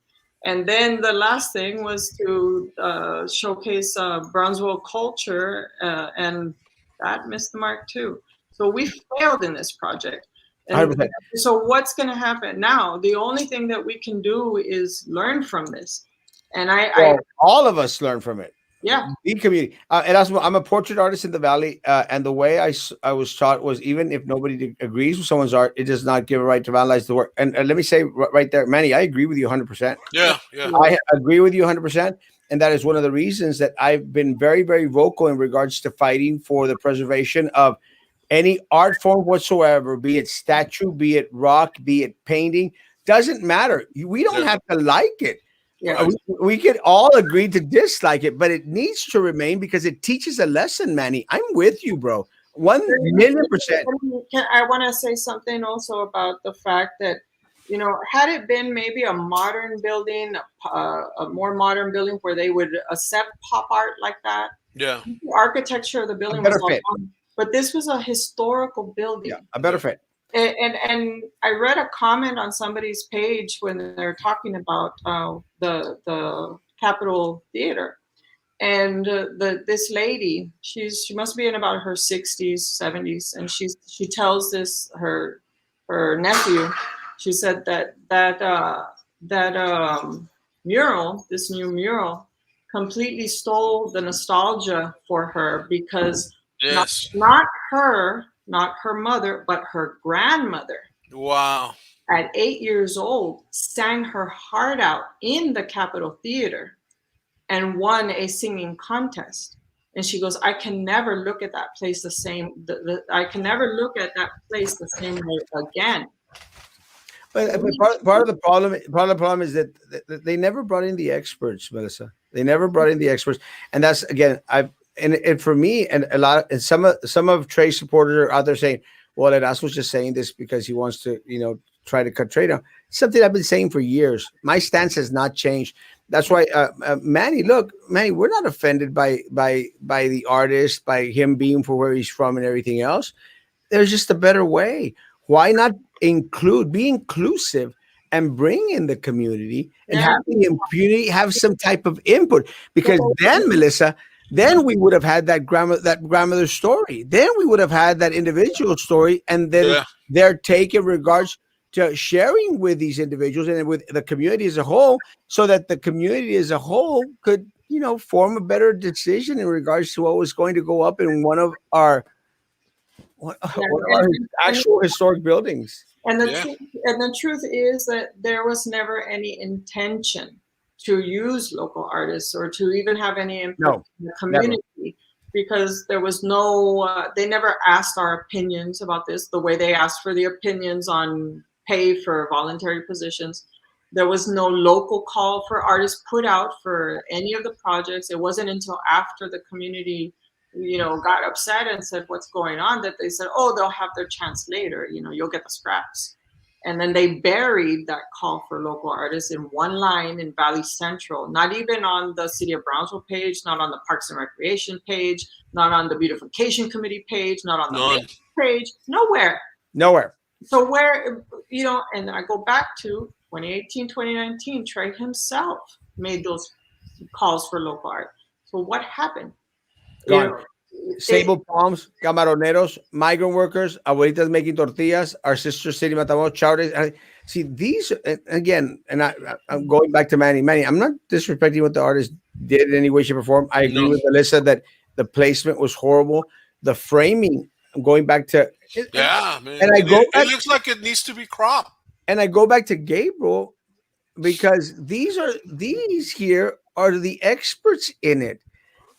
And then the last thing was to showcase Brownsville culture, and that missed the mark too. So we failed in this project. And 100%. so what's going to happen now? The only thing that we can do is learn from this. And Well, all of us learn from it. Yeah. The community. Erasmo, I'm a portrait artist in the Valley, and the way I was taught was, even if nobody agrees with someone's art, it does not give a right to vandalize the work. And let me say right there, Manny, I agree with you 100%. yeah, yeah. I agree with you 100%. And that is one of the reasons that I've been very, very vocal in regards to fighting for the preservation of any art form whatsoever, be it statue, be it rock, be it painting, doesn't matter. We don't Yeah. have to like it. Yeah. We could all agree to dislike it, but it needs to remain because it teaches a lesson, Manny. I'm with you, bro. 1,000,000%. I want to say something also about the fact that, had it been maybe a modern building, a more modern building where they would accept pop art like that, Yeah. the architecture of the building better was all fit. wrong. But this was a historical building. Yeah, a better fit. And I read a comment on somebody's page when they're talking about the Capitol Theater, and this lady, she must be in about her 60s, 70s, and she tells her nephew, she said that mural, this new mural, completely stole the nostalgia for her, because Yes. not her mother, but her grandmother Wow. at 8 years old sang her heart out in the Capitol Theater and won a singing contest. And she goes, I can never look at that place the same. I can never look at that place the same way again. But part of the problem is that they never brought in the experts, Melissa. They never brought in the experts, and that's again, and for me, and a lot, and some of Trey's supporters are out there saying, "Well, Erasmo's just saying this because he wants to, try to cut Trey down." It's something I've been saying for years. My stance has not changed. That's why, Manny. Look, Manny, we're not offended by the artist, by him being for where he's from and everything else. There's just a better way. Why not be inclusive, and bring in the community and Yeah. have the impunity, have some type of input. Because then, Melissa, then we would have had that grandmother story. Then we would have had that individual story, and then Yeah. their take in regards to sharing with these individuals and with the community as a whole, so that the community as a whole could, form a better decision in regards to what was going to go up in one Yeah, of our and actual historic buildings. And the Yeah. truth and the truth is that there was never any intention to use local artists or to even have any input No, in the never. community, because there was no they never asked our opinions about this the way they asked for the opinions on pay for voluntary positions. There was no local call for artists put out for any of the projects. It wasn't until after the community got upset and said what's going on, that they said, oh, they'll have their chance later, you'll get the scraps. And then they buried that call for local artists in one line in Valley Central, not even on the City of Brownsville page, not on the Parks and Recreation page, not on the Beautification Committee page, not on the None. page, nowhere. Nowhere. So where, and I go back to 2018, 2019, Trey himself made those calls for local art. So what happened? Gone. Sable palms, camaroneros, migrant workers, abuelitas making tortillas, our sister city Matamoros, chowders. See, these again, and I'm going back to Manny. Manny, I'm not disrespecting what the artist did in any way, shape, or form. I agree No. with Melissa that the placement was horrible. The framing, I'm going back to Yeah, man. and I go back, It looks like it needs to be cropped. and I go back to Gabriel, because these here are the experts in it.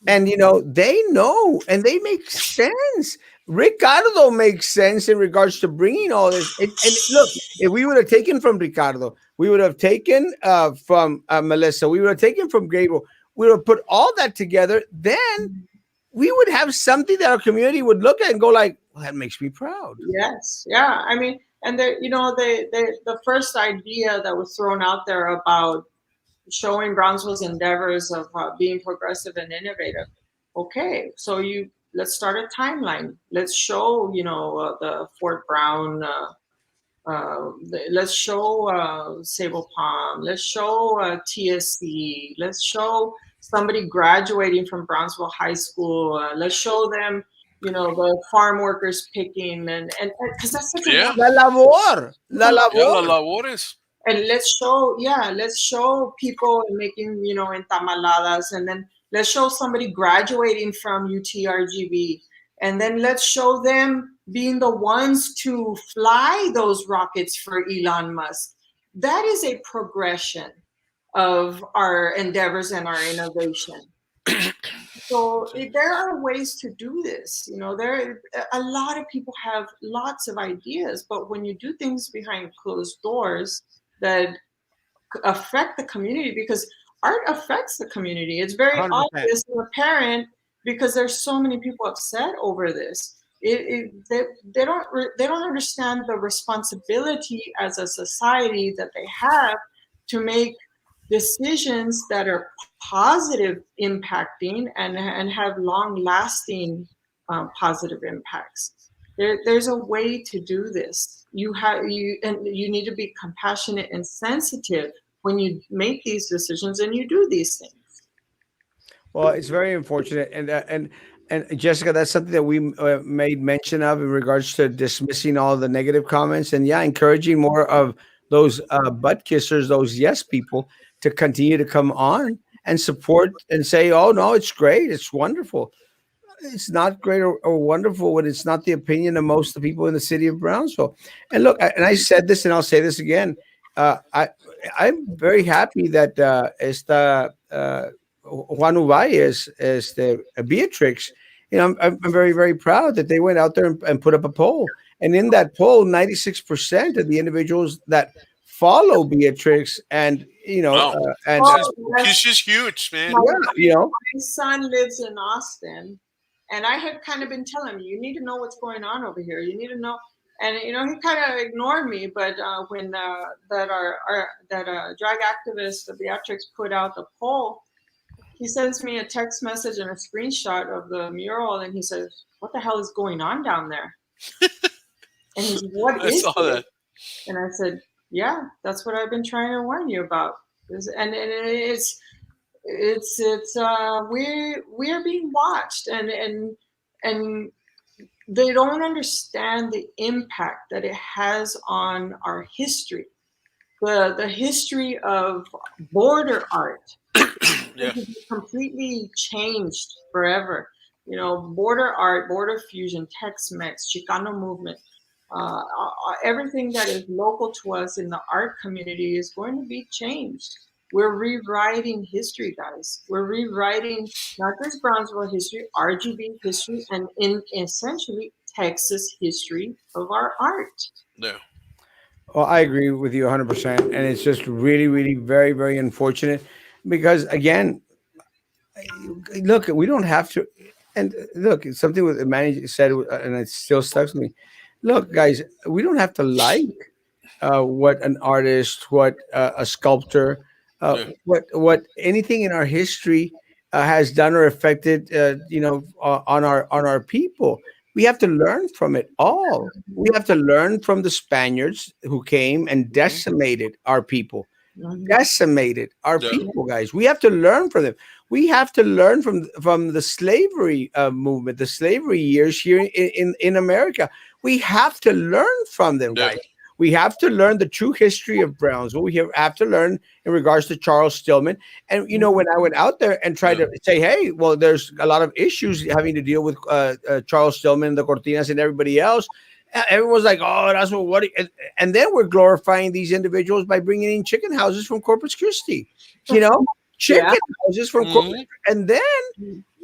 And they know, and they make sense. Ricardo makes sense in regards to bringing all this. And look, if we would have taken from Ricardo, we would have taken from Melissa, we would have taken from Gabriel, we would have put all that together. Then we would have something that our community would look at and go like, well, that makes me proud. Yes, yeah. I mean, and the first idea that was thrown out there about showing Brownsville's endeavors of being progressive and innovative. Okay, so let's start a timeline. Let's show the Fort Brown. Let's show Sable Palm. Let's show TSC. Let's show somebody graduating from Brownsville High School. Let's show them, the farm workers picking and because that's such a Yeah. La labor, la Yeah, la labor. labores. and let's show people making entamaladas, and then let's show somebody graduating from UTRGV, and then let's show them being the ones to fly those rockets for Elon Musk. That is a progression of our endeavors and our innovation. So there are ways to do this. There a lot of people have lots of ideas, but when you do things behind closed doors that affect the community, because art affects the community, it's very 100%. obvious and apparent because there's so many people upset over this. They don't understand the responsibility as a society that they have to make decisions that are positive impacting and have long lasting positive impacts. There's a way to do this. You need to be compassionate and sensitive when you make these decisions and you do these things. Well, it's very unfortunate, and Jessica, that's something that we made mention of in regards to dismissing all the negative comments, and encouraging more of those butt kissers, those yes people, to continue to come on and support and say, "Oh no, it's great, it's wonderful." It's not great or wonderful when it's not the opinion of most of the people in the city of Brownsville. And look, and I said this, and I'll say this again. I'm very happy that Juan Uvalles, Beatrix. I'm very, very proud that they went out there and put up a poll. And in that poll, 96% of the individuals that follow Beatrix and Wow. and He's just huge, man. yeah, My son lives in Austin, and I had kind of been telling him, you need to know what's going on over here. You need to know. And he kind of ignored me. But when that drag activist, the Beatrix, put out the poll, he sends me a text message and a screenshot of the mural, and he says, "What the hell is going on down there?" And he's, "What I is saw it?" that. And I said, yeah, that's what I've been trying to warn you about. And we're being watched, and they don't understand the impact that it has on our history, the history of border art Yeah. completely changed forever. You know, border art, border fusion, Tex-Mex, Chicano movement, everything that is local to us in the art community is going to be changed. We're rewriting history, guys. We're rewriting not just Brownsville history, RGB history, and in essentially Texas history of our art. Yeah. Well, I agree with you 100%. And it's just really, really very, very unfortunate because, again, look, we don't have to. And look, it's something with the manager said, and it still stuck with me. Look, guys, we don't have to like what an artist, what a sculptor, Yeah. what anything in our history has done or affected, on our people. We have to learn from it all. We have to learn from the Spaniards who came and Hmm. decimated our people, Mhm. decimated our Yeah. people, guys. We have to learn from them. We have to learn from the slavery movement, the slavery years here in America. We have to learn from them, Yeah. guys. We have to learn the true history of Brownsville. We have to learn in regards to Charles Stillman. And when I went out there and tried Yeah. to say, hey, well, there's a lot of issues having to deal with Charles Stillman, the Cortinas, and everybody else. Everyone's like, oh, that's what. And then we're glorifying these individuals by bringing in chicken houses from Corpus Christi, you know, Yeah. chicken houses from Corpus, Hmm. and then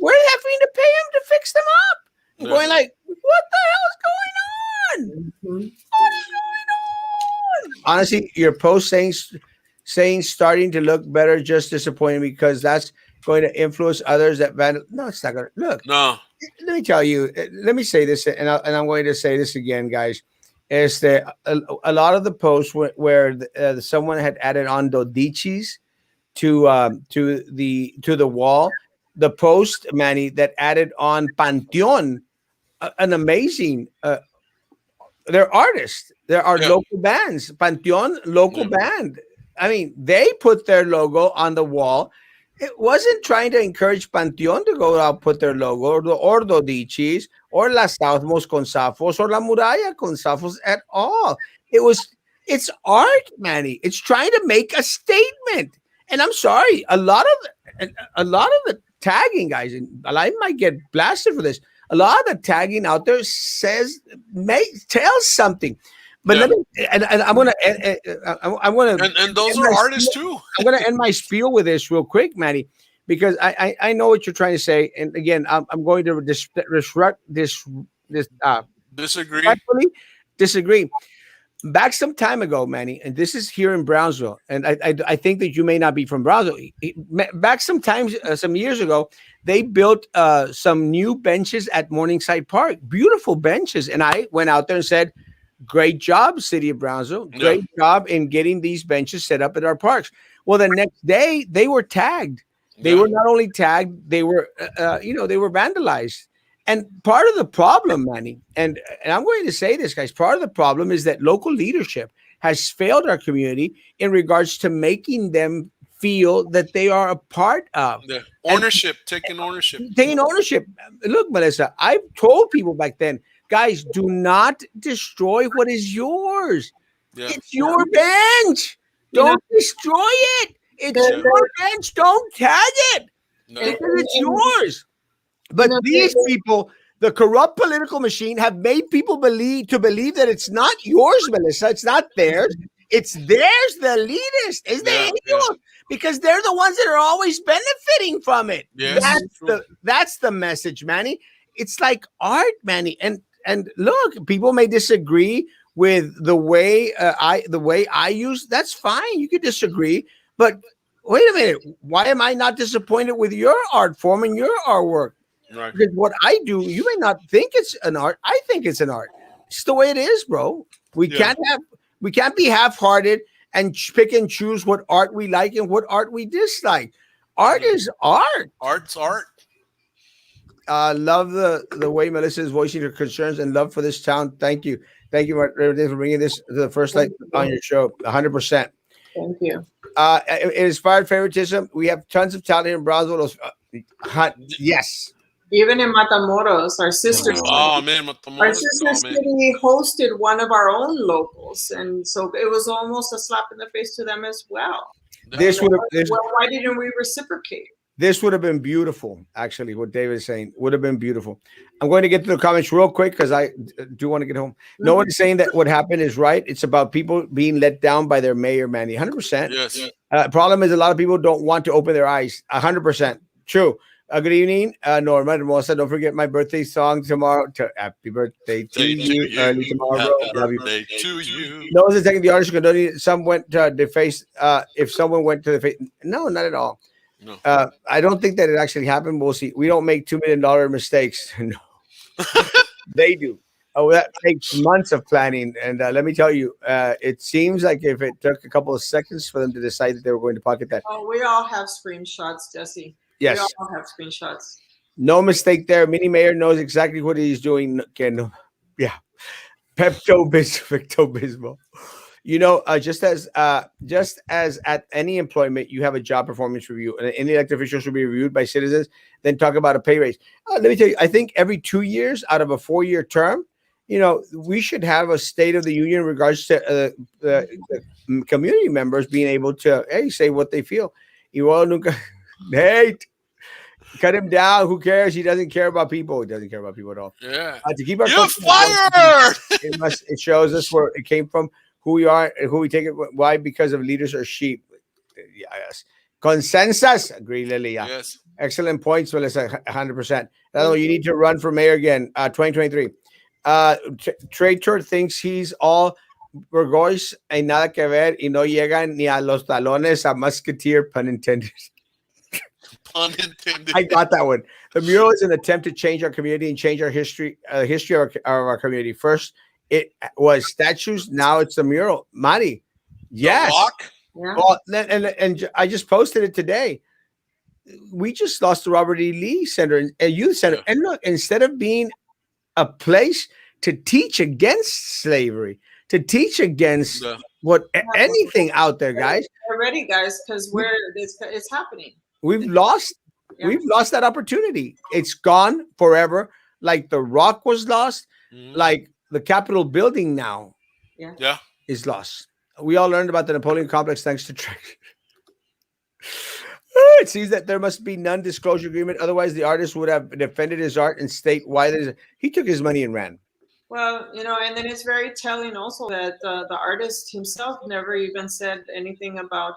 we're having to pay them to fix them up. I'm Yeah. going like, what the hell is going on? Mhm. What is going on? Honestly, your post saying starting to look better just disappointing because that's going to influence others that no, it's not going to look. No. Let me tell you. Let me say this, and I'm going to say this again, guys. Is that a lot of the posts where someone had added on dodichis to the wall, the post, Manny, that added on Panteon, an amazing they're artists. There are Yeah. local bands. Panteon, local Yeah. band. I mean, they put their logo on the wall. It wasn't trying to encourage Panteon to go out put their logo or the Ordo Dichis or La Southmost con Safos or La Muralla con Safos at all. It's art, Manny. It's trying to make a statement. And I'm sorry, a lot of the tagging guys, and I might get blasted for this, a lot of the tagging out there says tells something. But Yeah. let me, and I'm gonna, I'm gonna And those end are my artists spiel, too. I'm gonna end my spiel with this real quick, Manny, because I know what you're trying to say, and again, I'm going to disrupt this Disagree. respectfully disagree. Back some time ago, Manny, and this is here in Brownsville, and I think that you may not be from Brownsville. Back some years ago, they built some new benches at Morningside Park, beautiful benches, and I went out there and said, great job, City of Brownsville. Yeah. Great job in getting these benches set up at our parks. Well, the next day they were tagged. They Yeah. were not only tagged, they were they were vandalized. And part of the problem, Manny, and I'm going to say this, guys, part of the problem is that local leadership has failed our community in regards to making them feel that they are a part of. Yeah. And Ownership. Taking ownership. taking ownership. Look, Melissa, I've told people back then, guys, do not destroy what is yours. Yeah. It's your bench. You know, Don't destroy it. It's the, Yeah. your bench. Don't tag it No. because it's and yours. you But know, these people, the corrupt political machine, have made people believe that it's not yours, Melissa. It's not theirs. It's theirs, the elitist. It's the Yeah. Yeah. ellos, because they're the ones that are always benefiting from it. Yes. True. That's the message, Manny. It's like art, Manny. And look, people may disagree with the way I use. That's fine. You could disagree, but wait a minute. Why am I not disappointed with your art form and your artwork? Right. Because what I do, you may not think it's an art. I think it's an art. It's the way it is, bro. We Yeah. can't have we can't be half-hearted and pick and choose what art we like and what art we dislike. Art Yeah. is art. Art's art. Love the way Melissa is voicing her concerns and love for this town. Thank you, Reverend, for bringing this to the first light Thank on you. your show. 100%. Thank you. It inspired favoritism. We have tons of talent in Brownsville. Yes. Even in Matamoros, Oh man, our Matamoros. sister Oh man. city hosted one of our own locals, and so it was almost a slap in the face to them as well. Yeah. Well, why didn't we reciprocate? This would have been beautiful, actually, what David is saying would have been beautiful. I'm going to get to the comments real quick because I do want to get home. No one's saying that what happened is right. It's about people being let down by their mayor, Manny. 100%. Yes. Problem is a lot of people don't want to open their eyes. 100%. True. Good evening, Norma and Melissa. Don't forget my birthday song tomorrow. Happy birthday to you. Early tomorrow. Happy Love you. birthday to you. No one's attacking the artist. Some went to the face. If someone went to the face, no, not at all. No. I don't think that it actually happened. We'll see. We don't make $2 million mistakes. No, they do. Oh, that takes months of planning. And let me tell you, it seems like if it took a couple of seconds for them to decide that they were going to pocket that. Oh, we all have screenshots, Jesse. Yes. We all have screenshots. No mistake there. Mini Mayor knows exactly what he's doing. Again, yeah. Pepto-Bismol. You know, just as at any employment, you have a job performance review, and any elected official should be reviewed by citizens. Then talk about a pay raise. Let me tell you, I think every 2 years out of a 4-year term, you know, we should have a state of the union in regards to the community members being able to say what they feel. Hey, cut him down. Who cares? He doesn't care about people. He doesn't care about people at all. Yeah. To keep our You're fired. It shows us where it came from, who we are, and who we take it. Why? Because of leaders or sheep. Yes. Consensus. Agree, Lily. Yes. Excellent points, Melissa. 100%. You need to run for mayor again. 2023. Traitor thinks he's all Burgoyes y nada que ver y no llegan ni a los talones a Musketeer, pun intended. Pun intended. I got that one. The mural is an attempt to change our community and change our history, history of our community. First, it was statues. Now it's the mural. Mari, yes. Yeah. Well, and I just posted it today. We just lost the Robert E. Lee Center, a youth center. Yeah. And look, instead of being a place to teach against slavery, to teach against anything out there, guys. We're ready, guys, because it's happening. We've lost that opportunity. It's gone forever. Like the Rock was lost, like the Capitol building now is lost. We all learned about the Napoleon complex thanks to Trey. It seems that there must be non-disclosure agreement. Otherwise, the artist would have defended his art and state why he took his money and ran. Well, and then it's very telling also that the artist himself never even said anything about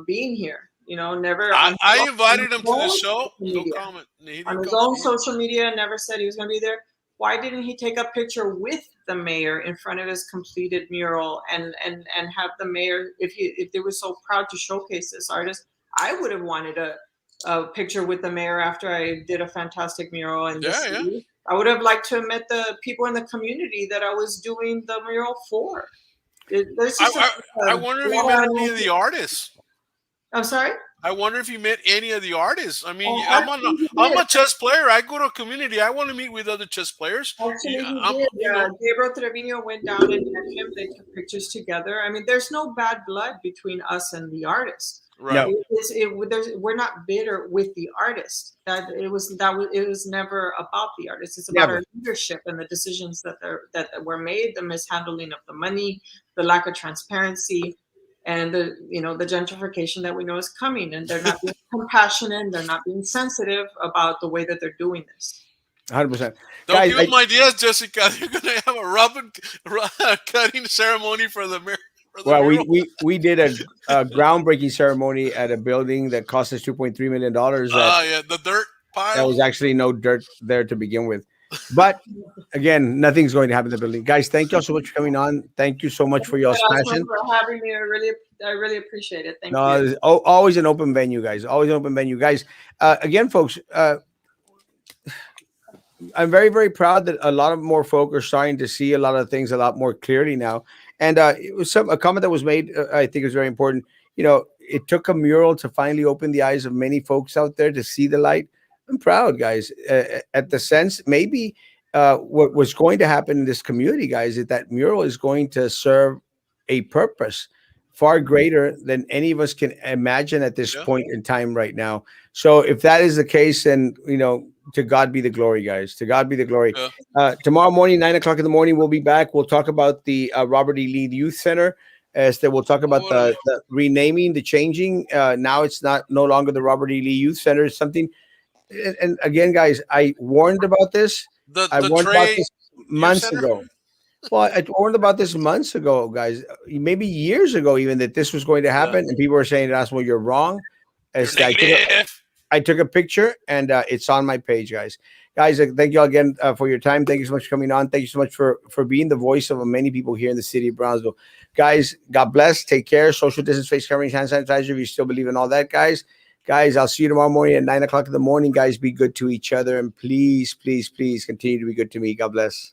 being here. Never. I invited him to the show. No comment. On his own social media, never said he was going to be there. Why didn't he take a picture with the mayor in front of his completed mural and have the mayor, if they were so proud to showcase this artist? I would have wanted a picture with the mayor after I did a fantastic mural in the city. I would have liked to have met the people in the community that I was doing the mural for. I wonder if you met any of the artists. I'm sorry? I wonder if you met any of the artists. I mean, I'm a chess player. I go to a community. I want to meet with other chess players. Actually, he did. Gabriel Trevino went down and met him. They took pictures together. I mean, there's no bad blood between us and the artist. Right. We're not bitter with the artist. It was never about the artist. It's about our leadership and the decisions that were made, the mishandling of the money, the lack of transparency, and the gentrification that we know is coming. And they're not being compassionate. They're not being sensitive about the way that they're doing this. 100%. Don't give them ideas, Jessica. They're going to have a ribbon cutting ceremony for the mayor. Well, we did a groundbreaking ceremony at a building that cost us $2.3 million. The dirt pile. There was actually no dirt there to begin with. But again, nothing's going to happen in the building. Guys, thank you all so much for coming on. Thank you so much for your passion. For having me. I really appreciate it. Thank you. Always an open venue, guys. Always an open venue, guys. Again, folks, I'm very, very proud that a lot of more folk are starting to see a lot of things a lot more clearly now. And it was a comment that was made, I think is very important. It took a mural to finally open the eyes of many folks out there to see the light. I'm proud, guys. At the sense, maybe what was going to happen in this community, guys, is that mural is going to serve a purpose far greater than any of us can imagine at this Yeah, point in time right now. So, if that is the case, then to God be the glory, guys. To God be the glory. yeah. Tomorrow morning, 9 o'clock in the morning, we'll be back. We'll talk about the Robert E. Lee Youth Center. As that, we'll talk about Órale. the renaming, the changing. Now it's not no longer the Robert E. Lee Youth Center. It's something, and again, guys, I warned about this. I The warned about Trey this Youth months Center. ago. Well, I warned about this months ago, guys. Maybe years ago, even that this was going to Yeah, happen, and people were saying, "Well, you're wrong." you're As negative. I took a picture, and it's on my page, guys. Guys, thank you all again for your time. Thank you so much for coming on. Thank you so much for being the voice of many people here in the city of Brownsville. Guys, God bless. Take care. Social distance, face covering, hand sanitizer. If you still believe in all that, guys. Guys, I'll see you tomorrow morning at 9 o'clock in the morning. Guys, be good to each other, and please, please, please continue to be good to me. God bless.